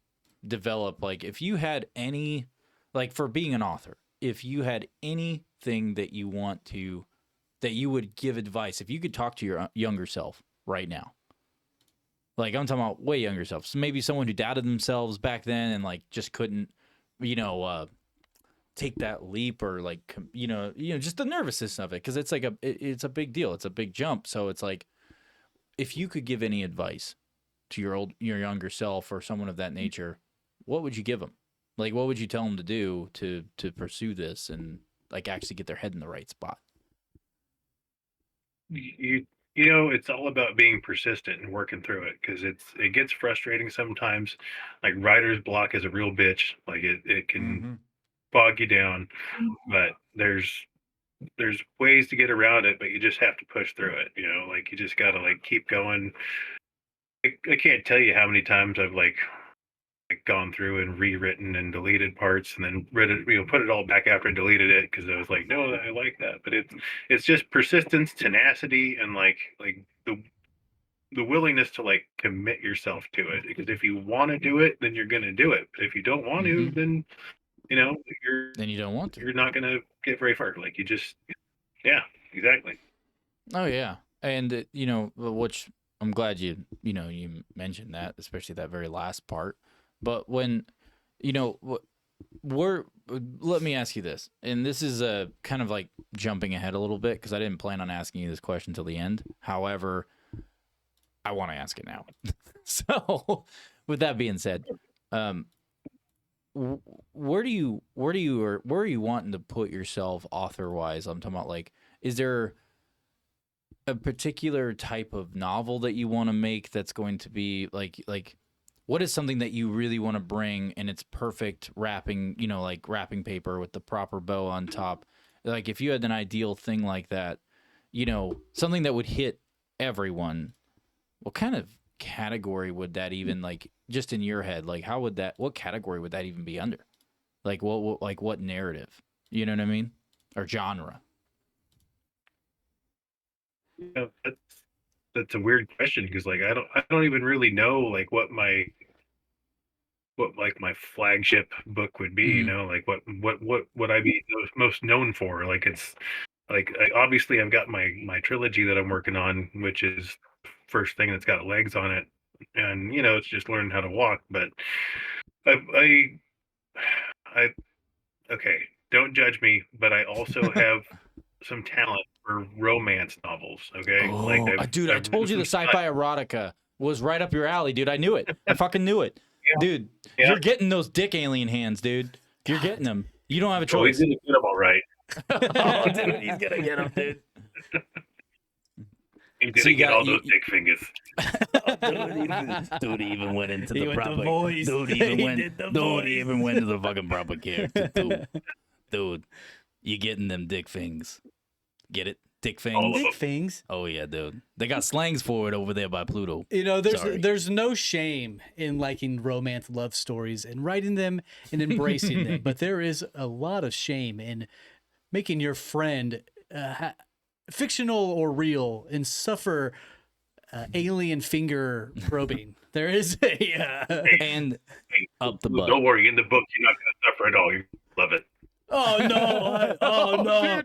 develop like if you had any like for being an author, if you had anything that you want to that you would give advice, if you could talk to your younger self right now, like I'm talking about way younger self, so maybe someone who doubted themselves back then and like just couldn't take that leap or like just the nervousness of it because it's like it's a big deal, it's a big jump. So it's like if you could give any advice to your younger self or someone of that nature, what would you give them? Like what would you tell them to do to pursue this and like actually get their head in the right spot? You it's all about being persistent and working through it because it gets frustrating sometimes. Like writer's block is a real bitch. Like it can Mm-hmm. bog you down, but there's ways to get around it, but you just have to push through it. Like you just gotta like keep going. I can't tell you how many times I've like gone through and rewritten and deleted parts and then read it, put it all back after I deleted it because I was like, no, I like that. But it's just persistence, tenacity, and like the willingness to like commit yourself to it. Because if you want to do it, then you're gonna do it. But if you don't want to, Mhm. then you know you're Then you don't want to. you're not gonna get very far. Like you just, yeah, exactly. Oh yeah, and which I'm glad you mentioned that, especially that very last part. But when we're let me ask you this, and this is kind of like jumping ahead a little bit because I didn't plan on asking you this question till the end. However, I want to ask it now. So, with that being said, where are you wanting to put yourself author wise? I'm talking about like, is there a particular type of novel that you want to make that's going to be like what is something that you really want to bring and it's perfect wrapping, like wrapping paper with the proper bow on top? Like if you had an ideal thing like that, something that would hit everyone, what kind of category would that even, like, just in your head, like what category would that even be under? Like what narrative? You know what I mean? Or genre? That's a weird question because like I don't even really know like what like my flagship book would be. Mhm. Like what would I be most known for? Like it's like obviously I've got my trilogy that I'm working on, which is first thing that's got legs on it, and it's just learning how to walk. But I I okay, don't judge me, but I also have some talent for romance novels. Okay, like Oh, dude, I I've written told you the some stuff. sci-fi erotica was right up your alley, dude. I knew it. I fucking knew it. Yeah, Dude, yeah. you're getting those dick alien hands, dude. You're getting them. You don't have a Oh, he's choice. gonna get them all right. Oh, dude, he's gonna get them, dude. He's So gonna you get got all those dick fingers. Dude even went into He the went the proper. voice. Dude He did the voice. even went to the fucking proper character too. Dude, you getting them dick fings? Get it? Dick All fings? of Dick things. Oh yeah, dude. They got slangs for it over there by Pluto. Sorry. There's no shame in liking romance love stories and writing them and embracing them, but there is a lot of shame in making your friend fictional or real and suffer alien finger probing. There is a And Hey, up the butt. don't worry. In the book, you're not gonna suffer at all. You love it. oh no, oh no,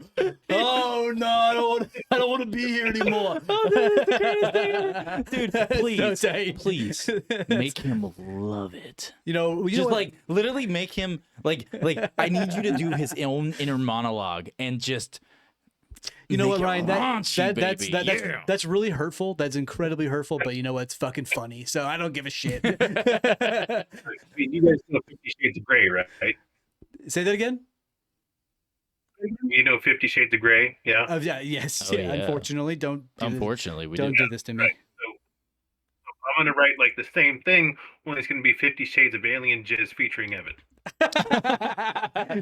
oh no, I don't want to be here anymore. Oh, dude, it's the greatest thing ever. Dude, Don't say. please make him love it. You know Just what? like literally make him like I need you to do his own inner monologue and just You know make what, it Ryan? raunchy, baby. Yeah. That's really hurtful. That's incredibly hurtful. But you know what? It's fucking funny. So I don't give a shit. I mean, you guys know 50 Shades of Grey, right? Say that again. You know 50 Shades of Grey, yeah. Yeah. Yes. Oh, yeah. yeah. Unfortunately, Unfortunately, we don't do. do this to me. Right. So I'm gonna write like the same thing, only it's gonna be 50 Shades of Alien Jizz featuring Evan.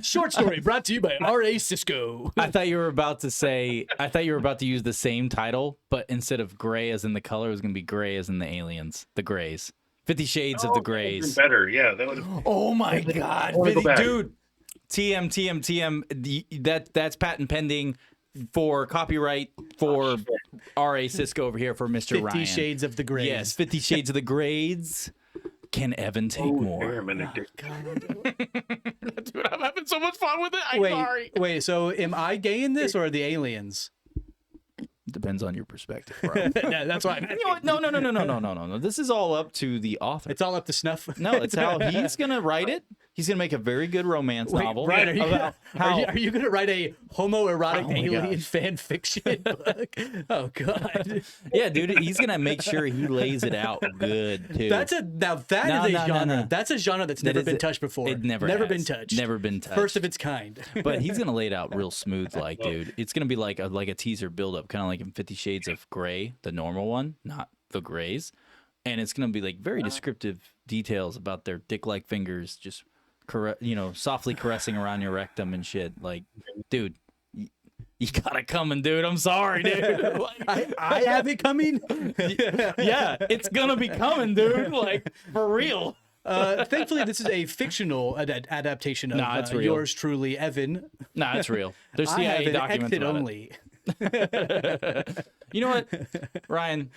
Short story brought to you by R.A. Sisco. I thought you were about to use the same title, but instead of gray as in the color, it was gonna be gray as in the aliens, the grays. 50 Shades of the Grays. Better, yeah. That would. Oh my God, wanna go back. dude! TM. That's patent pending for copyright for R.A. Cisco over here for Mr. 50 Ryan. Shades of the Grays. Yes, 50 Shades of the Grades. Can Evan take more? Damn, and it- Dude, I'm having so much fun with it. I'm sorry. Wait. So am I gay in this or are the aliens? Depends on your perspective, bro. Yeah, that's why. You know what? No. This is all up to the author. It's all up to snuff. No, it's how he's gonna write it. He's gonna make a very good romance Wait, novel. Ryan, are you, about how are you going to write a homoerotic Oh my alien gosh. fan fiction book? Oh God, yeah, dude, he's gonna make sure he lays it out good too. that is a genre. No. That's a genre that's That never is been it. touched before. It never been has. touched. Never been touched. First of its kind. But he's gonna lay it out real smooth, like, dude. It's gonna be like a teaser buildup, kind of like in 50 Shades of Grey, the normal one, not the Greys. And it's gonna be like very descriptive details about their dick-like fingers, just softly caressing around your rectum and shit. Like, dude, you got it coming, dude. I'm sorry, dude. Like, I have it coming. yeah, it's gonna be coming, dude. Like, for real. Thankfully, this is a fictional adaptation of Nah, it's real. yours truly, Evan. Nah, it's real. There's I have CIA an documents exit about only. it. You know what, Ryan?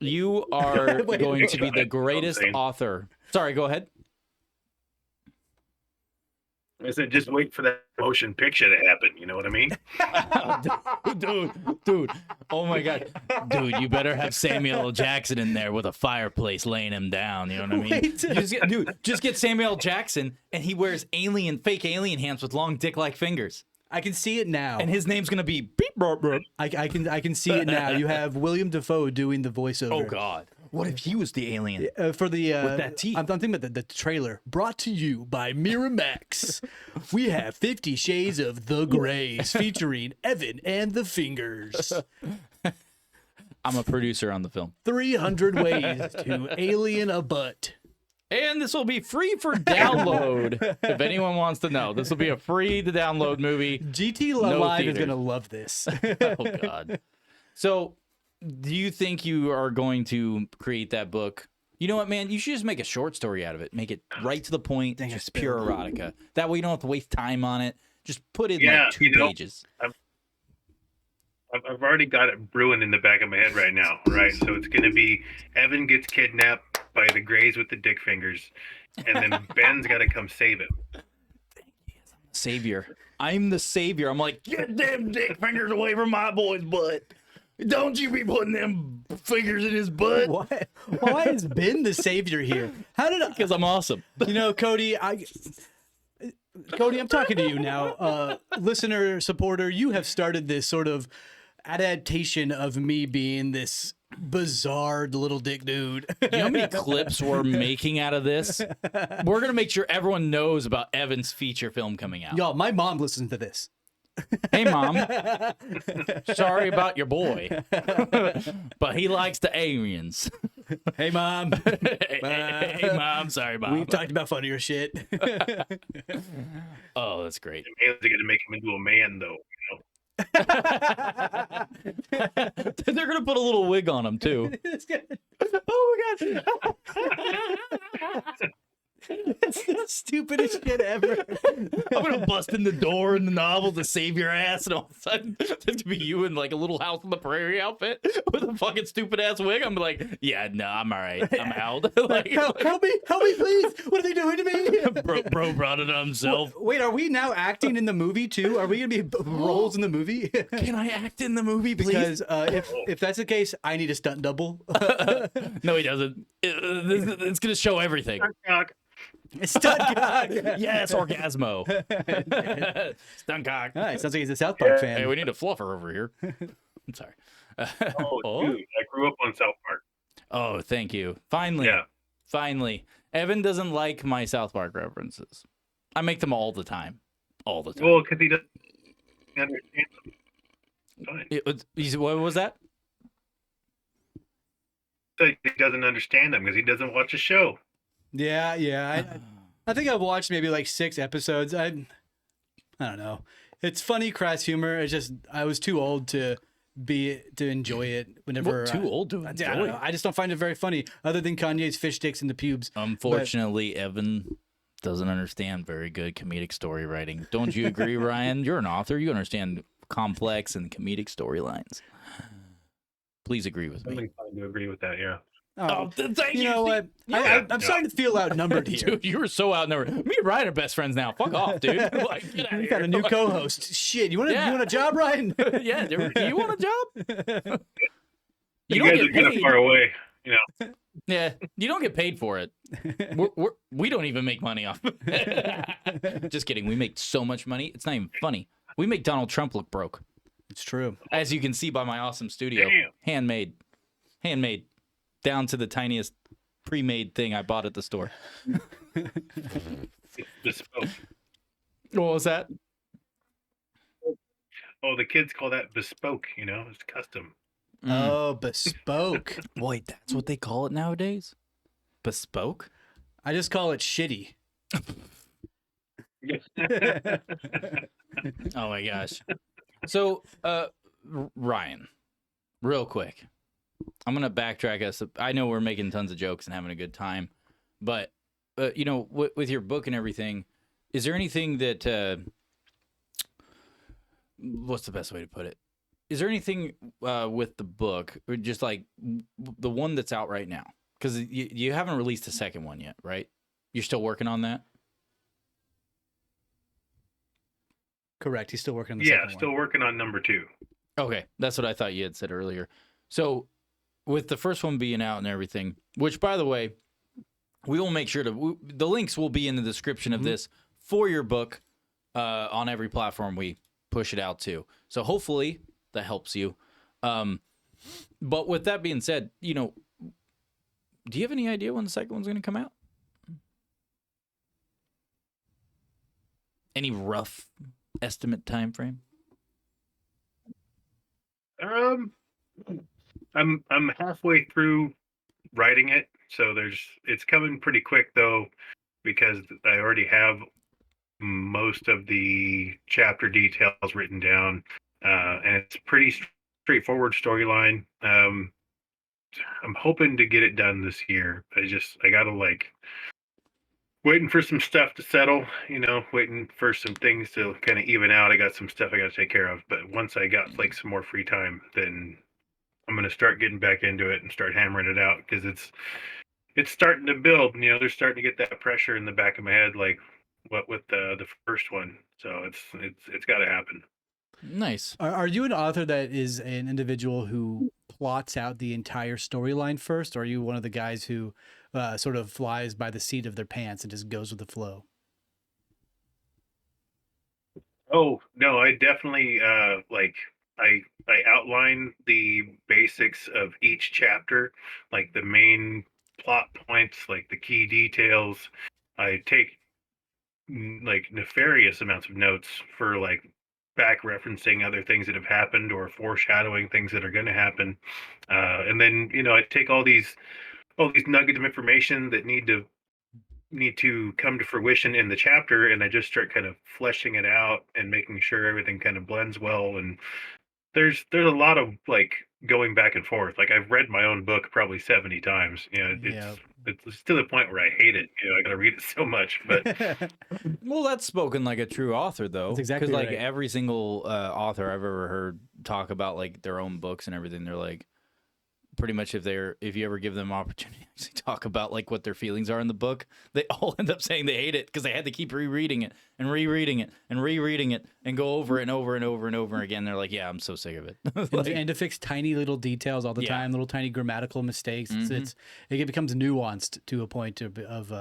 You are Wait, going to be the greatest saying. author. Sorry, go ahead. I said, just wait for that motion picture to happen. You know what I mean? dude. Oh my God. Dude, you better have Samuel L. Jackson in there with a fireplace laying him down. You know what I mean? Wait. Just get Samuel L. Jackson and he wears fake alien hands with long dick-like fingers. I can see it now. And his name's going to be beep, burp, burp. I can see it now. You have William Dafoe doing the voiceover. Oh God. What if he was the alien? For the With that teeth. I'm thinking about the trailer brought to you by Miramax. We have 50 Shades of the Greys featuring Evan and the Fingers. I'm a producer on the film. 300 ways to alien a butt. And this will be free for download. If anyone wants to know, this will be a free to download movie. GT No Live is theaters. going to love this. Oh God. So, do you think you are going to create that book? You know what, man? You should just make a short story out of it. Make it right to the point, Dang, I just pure erotica. That way you don't have to waste time on it. Just put in Yeah, like 2 pages. I've already got it brewing in the back of my head right now, right? So it's going to be Evan gets kidnapped by the Greys with the dick fingers, and then Ben's got to come save him. Savior. I'm the savior. I'm like, get them dick fingers away from my boy's butt. Don't you be putting them fingers in his butt. Why has Ben the savior here? How did I? Because I'm awesome. You know, Cody, I'm talking to you now. Listener, supporter, you have started this sort of adaptation of me being this bizarre little dick dude. You know how many clips we're making out of this? We're going to make sure everyone knows about Evan's feature film coming out. Y'all, my mom listens to this. Hey, Mom. Sorry about your boy. But he likes the aliens. Hey, Mom. Hey, Mom. Sorry, Mom. We've talked about funnier shit. Oh, that's great. The man's going to make him into a man, though. You know? They're going to put a little wig on him, too. Oh, my God. It's the stupidest shit ever. I'm gonna bust in the door in the novel to save your ass, and all of a sudden there's gonna be you in like a little house on the prairie outfit with a fucking stupid ass wig. I'm like, yeah, no, I'm all right. I'm out. Like, Help me, please. What are they doing to me? bro brought it on himself. Wait, are we now acting in the movie too? Are we gonna be roles in the movie? Can I act in the movie, please? Because if that's the case, I need a stunt double. No, he doesn't. It's gonna show everything. Stunt cock. Yes, Orgasmo. Stunt cock. All right, sounds like he's a South Park fan. Hey, we need a fluffer over here. I'm sorry. Oh, dude, I grew up on South Park. Oh, thank you. Finally. Yeah. Finally. Evan doesn't like my South Park references. I make them all the time. All the time. Well, because he doesn't understand them. Fine. What was that? So he doesn't understand them because he doesn't watch a show. Yeah. I think I've watched maybe like 6 episodes. I don't know. It's funny, crass humor. It's just I was too old to enjoy it. Whenever Too old to I enjoy don't it. know. I just don't find it very funny. Other than Kanye's fish sticks in the pubes. Unfortunately, Evan doesn't understand very good comedic story writing. Don't you agree, Ryan? You're an author. You understand complex and comedic storylines. Please agree with I'm me. inclined to agree with that. Yeah. Oh, Thank you know what? I'm starting to feel outnumbered here. Dude, you were so outnumbered. Me and Ryan are best friends now. Fuck off, dude. Like, get out of We here. got a new co-host. Shit, you want a job, Ryan? Yeah, do you want a job? You don't guys get are kind of paid. far away. You know. Yeah, you don't get paid for it. We don't even make money off of it. Just kidding. We make so much money. It's not even funny. We make Donald Trump look broke. It's true. As you can see by my awesome studio. Damn. Handmade. Down to the tiniest pre-made thing I bought at the store. It's bespoke. What was that? Oh, the kids call that bespoke. It's custom. Oh, bespoke. Wait, that's what they call it nowadays? Bespoke? I just call it shitty. Oh my gosh. So, Ryan, real quick, I'm gonna backtrack us. I know we're making tons of jokes and having a good time, but with your book and everything, is there anything that what's the best way to put it? Is there anything with the book, or just like the one that's out right now? Because you haven't released a second one yet, right? You're still working on that? Correct. He's still working on the Yeah, second still one. working on number 2. Okay, that's what I thought you had said earlier. So, with the first one being out and everything, which, by the way, we will make sure the links will be in the description of this for your book on every platform we push it out to. So hopefully that helps you. But with that being said, do you have any idea when the second one's going to come out? Any rough estimate time frame? I'm halfway through writing it, so it's coming pretty quick though, because I already have most of the chapter details written down, and it's pretty straightforward storyline. I'm hoping to get it done this year. I gotta waiting for some stuff to settle, waiting for some things to kind of even out. I got some stuff I got to take care of, but once I got some more free time, then I'm going to start getting back into it and start hammering it out, because it's starting to build. They're starting to get that pressure in the back of my head, like what with the first one. So it's got to happen. Nice. Are you an author that is an individual who plots out the entire storyline first, or are you one of the guys who sort of flies by the seat of their pants and just goes with the flow? Oh no, I definitely I outline the basics of each chapter, like the main plot points, like the key details. I take nefarious amounts of notes for back referencing other things that have happened or foreshadowing things that are going to happen. And then I take all these nuggets of information that need to come to fruition in the chapter, and I just start kind of fleshing it out and making sure everything kind of blends well. And there's a lot of going back and forth. I've read my own book probably 70 times. It's to the point where I hate it. I got to read it so much. But Well, that's spoken like a true author, though. That's exactly Because right. every single author I've ever heard talk about their own books and everything, they're like, pretty much if you ever give them opportunity to talk about what their feelings are in the book, they all end up saying they hate it because they had to keep rereading it and rereading it and rereading it and go over it and over and over and over again. They're like, yeah, I'm so sick of it. And to fix tiny little details all the time, little tiny grammatical mistakes, it becomes nuanced to a point of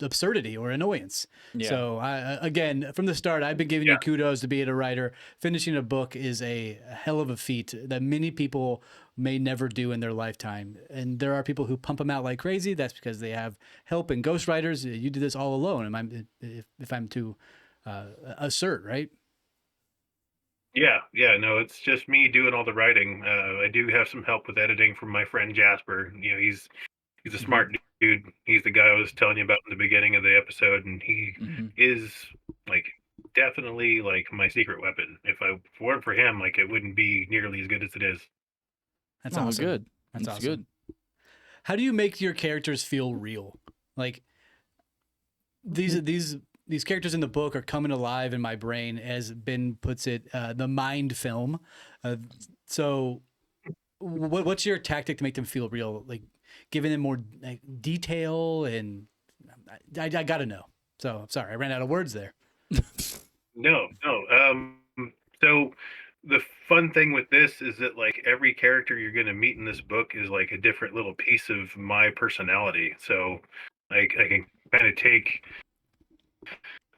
absurdity or annoyance. Yeah. So again, from the start, I've been giving you kudos to being a writer. Finishing a book is a hell of a feat that many people may never do in their lifetime. And there are people who pump them out like crazy. That's because they have help and ghostwriters. You did this all alone, if I'm to assert, right? yeah, no, it's just me doing all the writing. I do have some help with editing from my friend Jasper. He's a smart dude. He's the guy I was telling you about in the beginning of the episode, and he is definitely my secret weapon. If it weren't for him, it wouldn't be nearly as good as it is. That's Oh, awesome. good. That's awesome. Good. How do you make your characters feel real? These characters in the book are coming alive in my brain, as Ben puts it, the mind film. So what's your tactic to make them feel real? Giving them more detail, and I got to know. So sorry, I ran out of words there. No. So the fun thing with this is that like every character you're going to meet in this book is like a different little piece of my personality. So like I can kind of take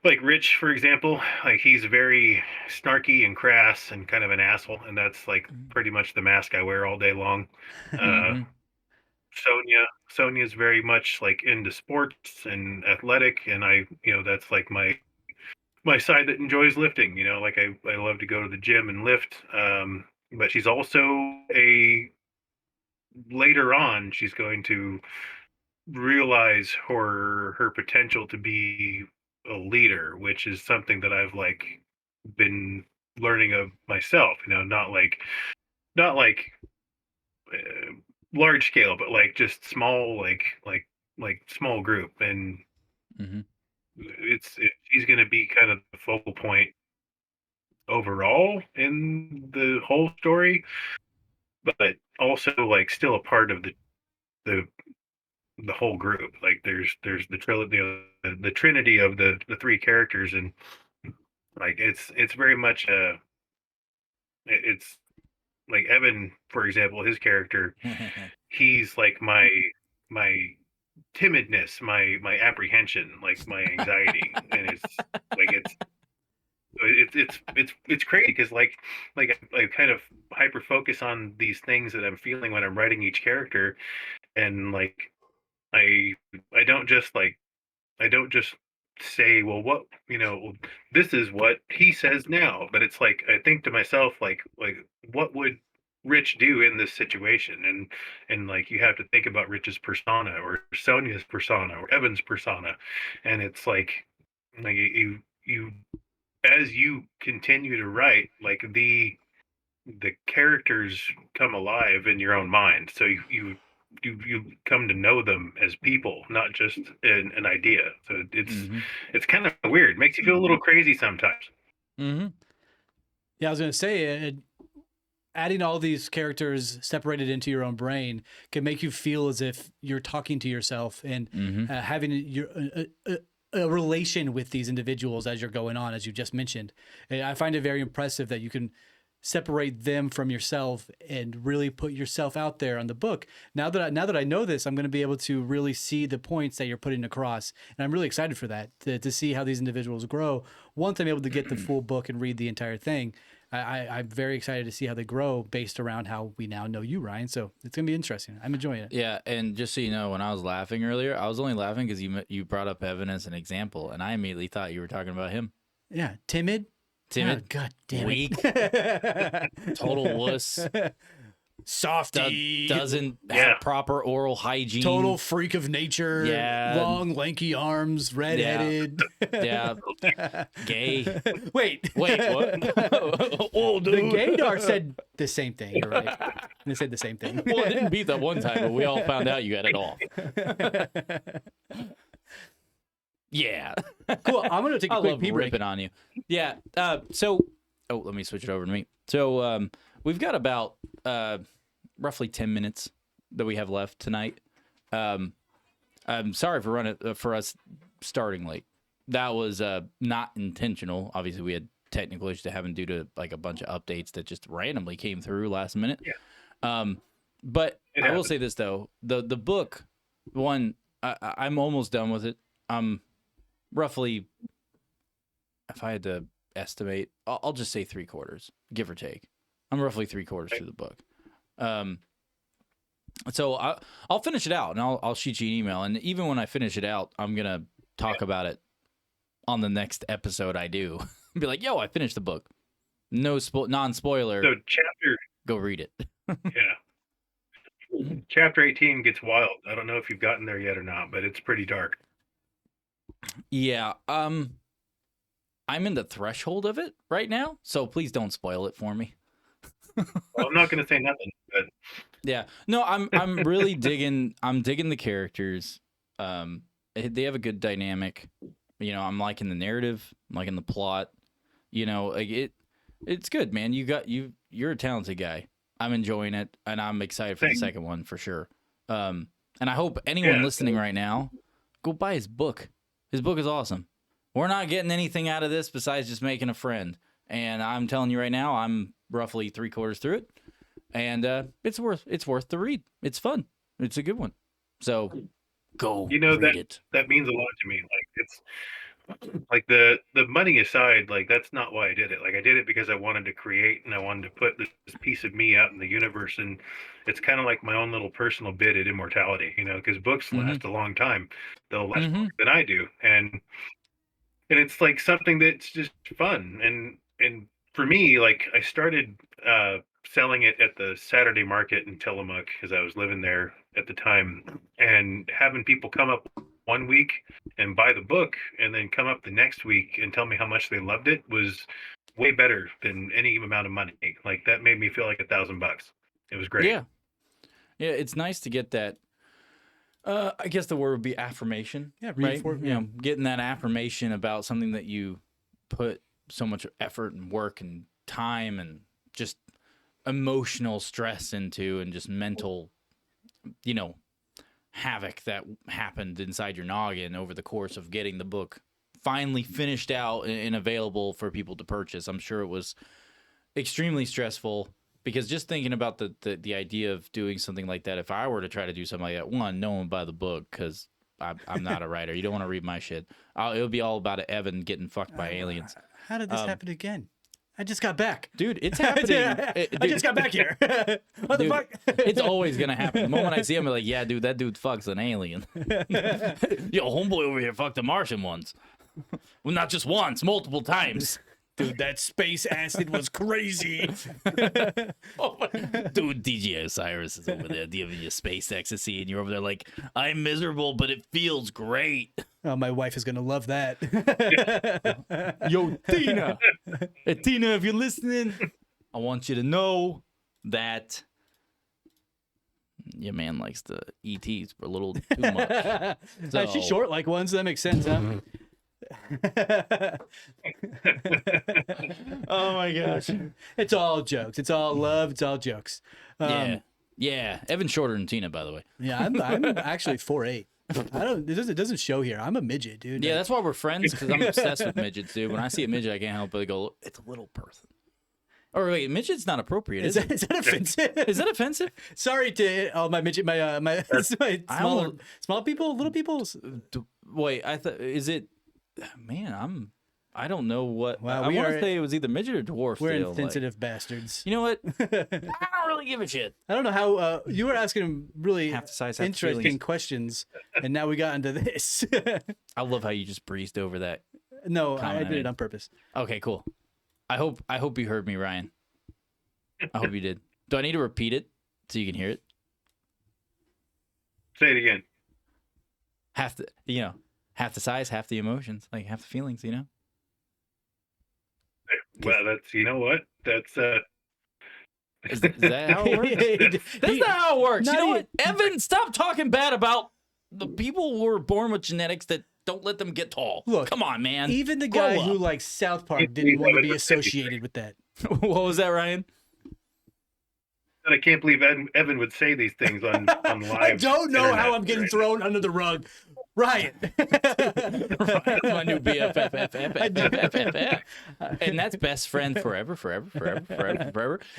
like Rich, for example, like he's very snarky and crass and kind of an asshole, and that's like pretty much the mask I wear all day long. Uh, Mm-hmm. Sonia's very much like into sports and athletic, and that's like my side that enjoys lifting. Like I love to go to the gym and lift. But she's also a later on she's going to realize her potential to be a leader, which is something that I've like been learning of myself. Not like uh, large scale, but like just small, like small group, and Mm-hmm. she's going to be kind of the focal point overall in the whole story, but also like still a part of the the whole group. Like there's the trilogy, the trinity of the three characters, and like it's very much it's like Evan, for example, his character, he's like my timidness, my apprehension, like my anxiety, and it's crazy because like I kind of hyper focus on these things that I'm feeling when I'm writing each character, and like I I don't just like I don't just say, well, this is what he says now, but it's like I think to myself, like what would Rich do in this situation, and like you have to think about Rich's persona or Sonia's persona or Evan's persona, and it's like you as you continue to write, like the characters come alive in your own mind. So you come to know them as people, not just an idea. So Mm-hmm. it's kind of weird. Makes you feel a little crazy sometimes. Mm-hmm. Yeah, I was gonna say, adding all these characters separated into your own brain can make you feel as if you're talking to yourself and Mm-hmm. having a relation with these individuals as you're going on, as you just mentioned. And I find it very impressive that you can separate them from yourself and really put yourself out there on the book. Now that I know this, I'm going to be able to really see the points that you're putting across, and I'm really excited for that to see how these individuals grow once I'm able to get the full book and read the entire thing. I'm very excited to see how they grow based around how we now know you, Ryan. So it's gonna be interesting. I'm enjoying it. Yeah, and just so you know, when I was laughing earlier, I was only laughing because you brought up Evan as an example, and I immediately thought you were talking about him. Yeah, timid. Timid, Oh, God damn weak, it. total wuss, Softy. doesn't Yeah. have proper oral hygiene. Total freak of nature. Yeah. Long, lanky arms, redheaded. Yeah, gay. Wait. Wait, what? Oh, The dude. gaydar said the same thing. You're right. They said the same thing. Well, it didn't beat that one time, but we all found out you had it off. Yeah. Cool. I'm gonna take a I quick love pee break. ripping on you. Yeah. So, let me switch it over to me. So, we've got about roughly 10 minutes that we have left tonight. I'm sorry for us starting late. That was not intentional. Obviously, we had technical issues that happened due to like a bunch of updates that just randomly came through last minute. Yeah. But It I will happens. say this though, the book, I'm almost done with it. I'm roughly, if I had to estimate, I'll just say 3/4, give or take. I'm roughly 3/4 through the book. So I'll finish it out and I'll shoot you an email. And even when I finish it out, I'm gonna talk about it on the next episode I do. Be like, yo, I finished the book. No non-spoiler. So chapter Go read it. yeah. Chapter 18 gets wild. I don't know if you've gotten there yet or not, but it's pretty dark. Yeah. I'm in the threshold of it right now, so please don't spoil it for me. Well, I'm not going to say nothing, but Yeah. No, I'm really digging the characters. They have a good dynamic. You know, I'm liking the narrative, I'm liking the plot. You know, like it's good, man. You're a talented guy. I'm enjoying it, and I'm excited for the Thanks. second one for sure. And I hope anyone Yeah. listening right now, go buy his book. His book is awesome. We're not getting anything out of this besides just making a friend. And I'm telling you right now, I'm roughly 3/4 through it, and it's worth the read. It's fun. It's a good one. So go read it. That means a lot to me. Like it's like the money aside, like that's not why I did it. Like I did it because I wanted to create and I wanted to put this piece of me out in the universe, and it's kind of like my own little personal bid at immortality, because books last a long time. They'll last longer than I do, and it's like something that's just fun. And for me, like I started selling it at the Saturday market in Tillamook because I was living there at the time, and having people come up one week and buy the book and then come up the next week and tell me how much they loved it was way better than any amount of money. Like that made me feel like $1,000. It was great. Yeah, it's nice to get that. I guess the word would be affirmation. Yeah, right. Getting that affirmation about something that you put so much effort and work and time and just emotional stress into, and just mental, havoc that happened inside your noggin over the course of getting the book finally finished out and available for people to purchase. I'm sure it was extremely stressful, because just thinking about the idea of doing something like that, if I were to try to do something like that, one, no one would buy the book because I'm not a writer. You don't want to read my shit. It would be all about Evan getting fucked by aliens. How did this happen again? I just got back. Dude, it's happening. I just got back here. What the fuck? It's always going to happen. The moment I see him, I'm like, yeah, dude, that dude fucks an alien. Yo, homeboy over here fucked a Martian once. Well, not just once, multiple times. Dude, that space acid was crazy. Dude, DJ Osiris is over there giving you space ecstasy, and you're over there like, I'm miserable, but it feels great. Oh, my wife is going to love that. Yo, Tina. Hey, Tina, if you're listening, I want you to know that your man likes the ETs for a little too much. So, She's short like one, so that makes sense, huh? Oh my gosh. It's all jokes. It's all love. It's all jokes. Yeah. Evan's shorter than Tina, by the way. Yeah, I'm actually 4'8". It doesn't show here. I'm a midget, dude. Yeah, that's why we're friends, because I'm obsessed with midgets, dude. When I see a midget, I can't help but go, it's a little person. Or wait, midget's not appropriate, is it? Is that offensive? Is that offensive? Sorry to all my midget, my small people, little people. Wait, is it? Man, I don't know what. Wow, I want to say it was either midget or dwarf. We're still, insensitive bastards. You know what? I don't really give a shit. I don't know how you were asking really Half the size, half the interesting feelings. questions, and now we got into this. I love how you just breezed over that. No, comment I I did it made. on purpose. Okay, cool. I hope you heard me, Ryan. I hope you did. Do I need to repeat it so you can hear it? Say it again. Half the size, half the emotions, like half the feelings, Well, that's what that's Is that how it works? That's not how it works. You know what? Evan, stop talking bad about the people who were born with genetics that don't let them get tall. Look, come on, man. Even the Grow guy up. who likes South Park didn't want to be associated with that. What was that, Ryan? I can't believe Evan would say these things on live. I don't know internet how I'm getting right thrown under the rug. Ryan. That's my new BFF. And that's best friend forever.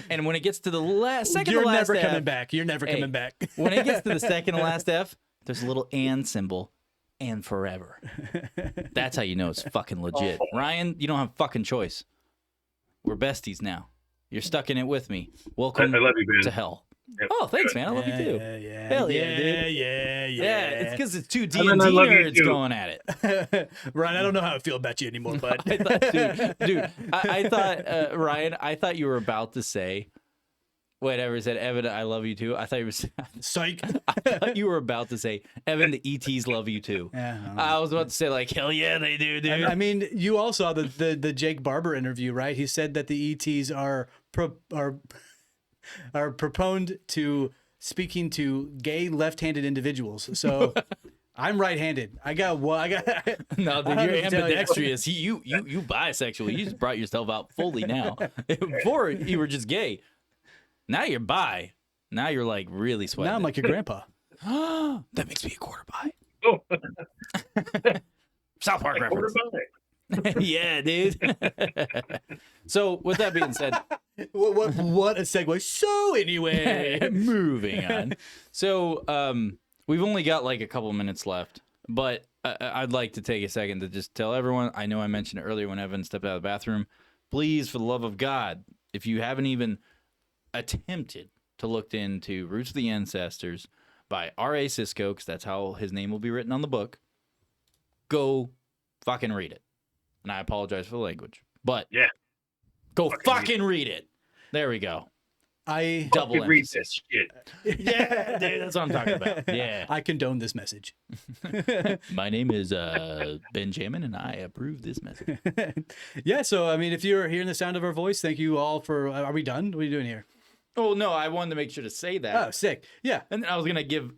And when it gets to the second You're to last never F, coming back. You're never coming back. when it gets to the second to last F, there's a little and symbol. And forever. That's how you know it's fucking legit. Ryan, you don't have a fucking choice. We're besties now. You're stuck in it with me. Welcome I love you, Ben. to hell. Yep. Oh, thanks, man. I love you too. Yeah, Hell yeah, dude. Yeah. Yeah, it's because it's two Evan, D&D I love you nerds too. going at it. Ryan, I don't know how I feel about you anymore, bud. I thought, dude, I thought, Ryan, I thought you were about to say, whatever said, Evan, I love you too. I thought you were, Psych. I thought you were about to say, Evan, the ETs love you too. Yeah, I was about to say, like, hell yeah, they do, dude. I mean, you all saw the Jake Barber interview, right? He said that the ETs are proponed to speaking to gay left-handed individuals. So I'm right-handed. I got No, dude, I you're have to tell you. ambidextrous. You bisexual. You just brought yourself out fully now. Before you were just gay. Now you're bi. Now you're like really sweating. Now I'm like your grandpa. That makes me a quarter bi. Oh, South Park reference. quarter by. Yeah, dude. So with that being said, What a segue. So anyway, moving on. So we've only got like a couple minutes left, but I'd like to take a second to just tell everyone. I know I mentioned it earlier when Evan stepped out of the bathroom. Please, for the love of God, if you haven't even attempted to look into Roots of the Ancestors by R.A. Sisco, because that's how his name will be written on the book, go fucking read it. And I apologize for the language, but Yeah. go fucking read it. There we go. I Double Fucking read emphasis. this shit. Yeah, dude, that's what I'm talking about. Yeah. I condone this message. My name is Benjamin, and I approve this message. Yeah, so I mean, if you're hearing the sound of our voice, thank you all for. Are we done? What are you doing here? Oh, no, I wanted to make sure to say that. Oh, sick. Yeah, And then I was going to give.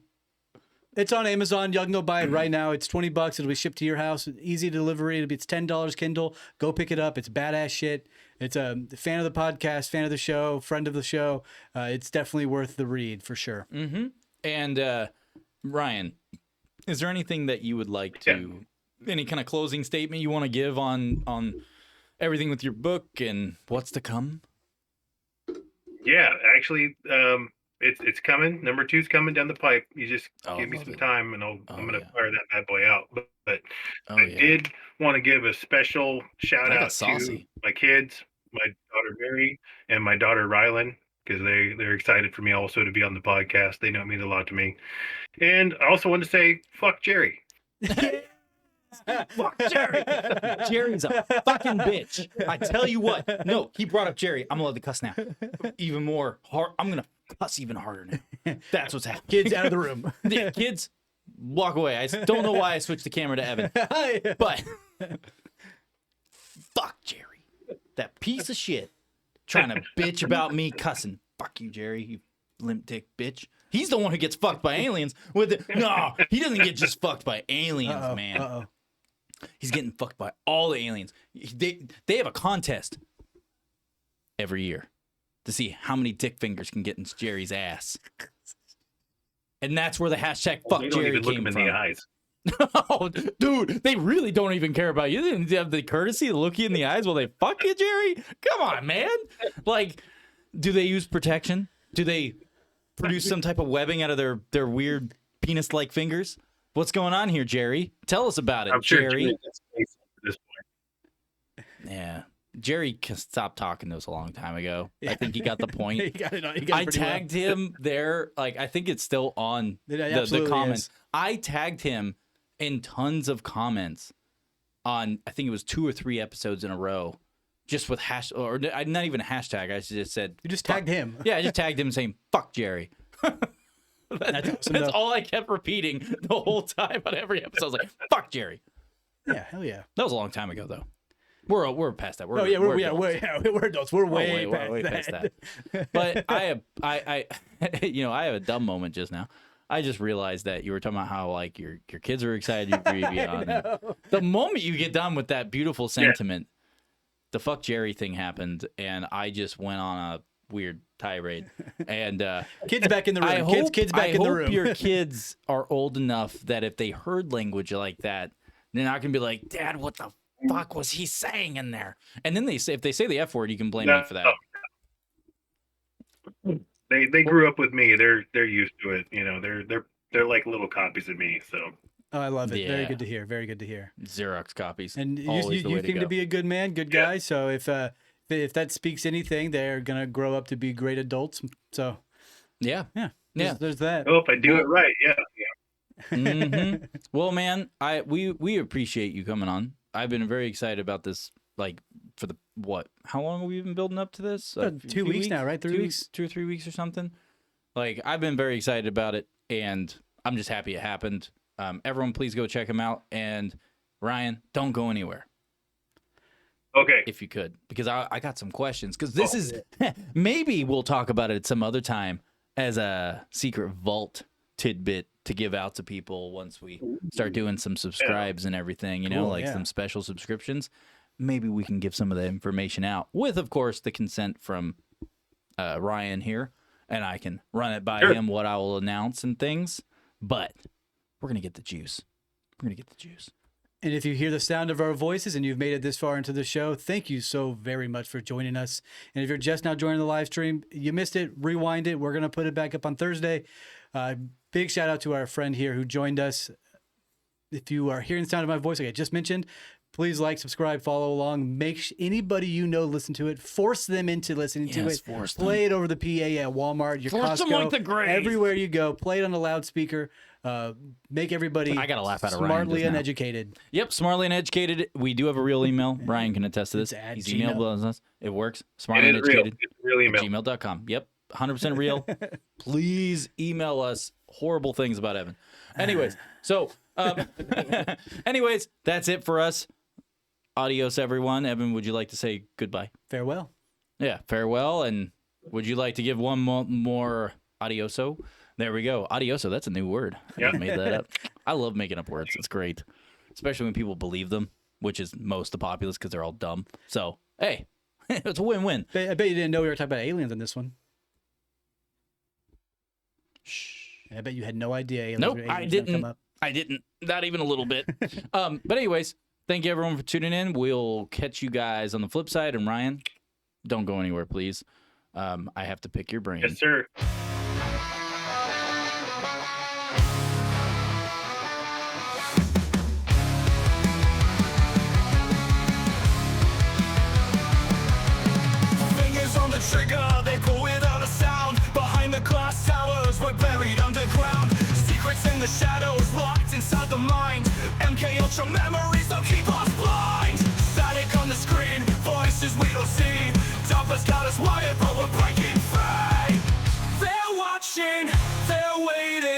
it's on Amazon. Y'all can go buy it right now. It's $20. It'll be shipped to your house. Easy delivery. It's $10 Kindle. Go pick it up. It's badass shit. It's a fan of the podcast, fan of the show, friend of the show. It's definitely worth the read for sure. And Ryan, is there anything that you would like to, any kind of closing statement you want to give on everything with your book and what's to come? Yeah, actually, it's coming. Number 2's coming down the pipe. You just give me some lovely. time, and I'm gonna fire that bad boy out. But I yeah. did want to give a special shout That got out to saucy. my kids, my daughter Mary and my daughter Rylan, because they're excited for me also to be on the podcast. They know it means a lot to me. And I also want to say, fuck Jerry. Fuck Jerry. Jerry's a fucking bitch. I tell you what. No, he brought up Jerry. I'm allowed to cuss now. Even more hard. I'm going to cuss even harder now. That's what's happening. Kids out of the room. Yeah, kids, walk away. I don't know why I switched the camera to Evan. But fuck Jerry. That piece of shit trying to bitch about me cussing. Fuck you, Jerry, you limp dick bitch. He's the one who gets fucked by aliens. No, he doesn't get just fucked by aliens, man. Uh-oh. He's getting fucked by all the aliens. They have a contest every year to see how many dick fingers can get in Jerry's ass. And that's where the hashtag fuck They don't Jerry even look came him in from. the eyes. Oh, dude, they really don't even care about you. They didn't have the courtesy to look you in the eyes while they fuck you, Jerry. Come on, man. Like, do they use protection? Do they produce some type of webbing out of their weird penis-like fingers? What's going on here, Jerry? Tell us about it, I'm sure Jerry. Jerry gets space at this point. Yeah. Jerry stopped talking to us a long time ago. I think he got the point. He got it. I tagged him there. Like, I think it's still on It the absolutely comments. is. I tagged him in tons of comments on, I think it was 2 or 3 episodes in a row, just with or not even a hashtag. I just said, You just tagged him. yeah, I just tagged him saying, fuck Jerry. That's all I kept repeating the whole time on every episode. I was like, fuck Jerry. Yeah, hell yeah. That was a long time ago, though. We're past that. We're adults. We're way past that. But I you know, I have a dumb moment just now. I just realized that you were talking about how like your kids are excited you be on. The moment you get done with that beautiful sentiment, the fuck Jerry thing happened, and I just went on a weird tirade. And Kids back in the room. Kids back in the room. I hope your kids are old enough that if they heard language like that, they're not gonna be like, Dad, what the fuck was he saying in there? And then if they say the F word, you can blame me for that. They grew up with me. They're used to it. You know, they're like little copies of me. So Oh, I love it. Very Yeah. good to hear. Very good to hear. Xerox copies. And you Always the way seem to go. be a good man, good guy. So if that speaks anything, they're gonna grow up to be great adults. So Yeah. yeah, Yeah. there's that. oh, if I do it right, yeah. Mhm. Well, man, we appreciate you coming on. I've been very excited about this. Like for the what? How long have we been building up to this? About 2 few weeks now, right? 3 weeks? 2 or 3 weeks or something. Like I've been very excited about it, and I'm just happy it happened. Everyone, please go check him out. And Ryan, don't go anywhere Okay. if you could, because I got some questions. Because this is maybe we'll talk about it at some other time as a secret vault tidbit to give out to people once we start doing some subscribes and everything, you know, Cool, like yeah. some special subscriptions. Maybe we can give some of the information out with, of course, the consent from Ryan here, and I can run it by him what I will announce and things. But we're going to get the juice. We're going to get the juice. And if you hear the sound of our voices and you've made it this far into the show, thank you so very much for joining us. And if you're just now joining the live stream, you missed it, rewind it. We're going to put it back up on Thursday. Big shout out to our friend here who joined us. If you are hearing the sound of my voice, like I just mentioned, please like, subscribe, follow along. Make anybody you know listen to it. Force them into listening to it. Play it over the PA at Walmart, your Force Costco, them like the Grays. everywhere you go. Play it on a loudspeaker. Make everybody I gotta laugh out of Ryan smartly just now. uneducated. Yep, smartly uneducated. We do have a real email. Ryan can attest to this. It's at He's Gmail. emailed us. It works. Smartly It is real. uneducated. It's really at email. gmail.com. Yep, 100% real. Please email us horrible things about Evan. Anyways, so anyways, that's it for us. Adios, everyone. Evan, would you like to say goodbye? Farewell. Yeah, farewell. And would you like to give one more adioso? There we go. Adioso, that's a new word. Yeah. I made that up. I love making up words. It's great. Especially when people believe them, which is most of the populace because they're all dumb. So, hey, it's a win-win. I bet you didn't know we were talking about aliens in this one. Shh. I bet you had no idea aliens Nope, were aliens I gonna didn't. come up. I didn't. Not even a little bit. But anyways, thank you everyone for tuning in. We'll catch you guys on the flip side. And Ryan, don't go anywhere, please. I have to pick your brain. Yes, sir. Fingers on the trigger, they pull without a sound. Behind the glass towers, we're buried underground. Secrets in the shadows, locked inside the mind. MK Ultra memories don't keep us blind. Static on the screen, voices we don't see. Dumpers got us wired, but we're breaking free. They're watching, they're waiting.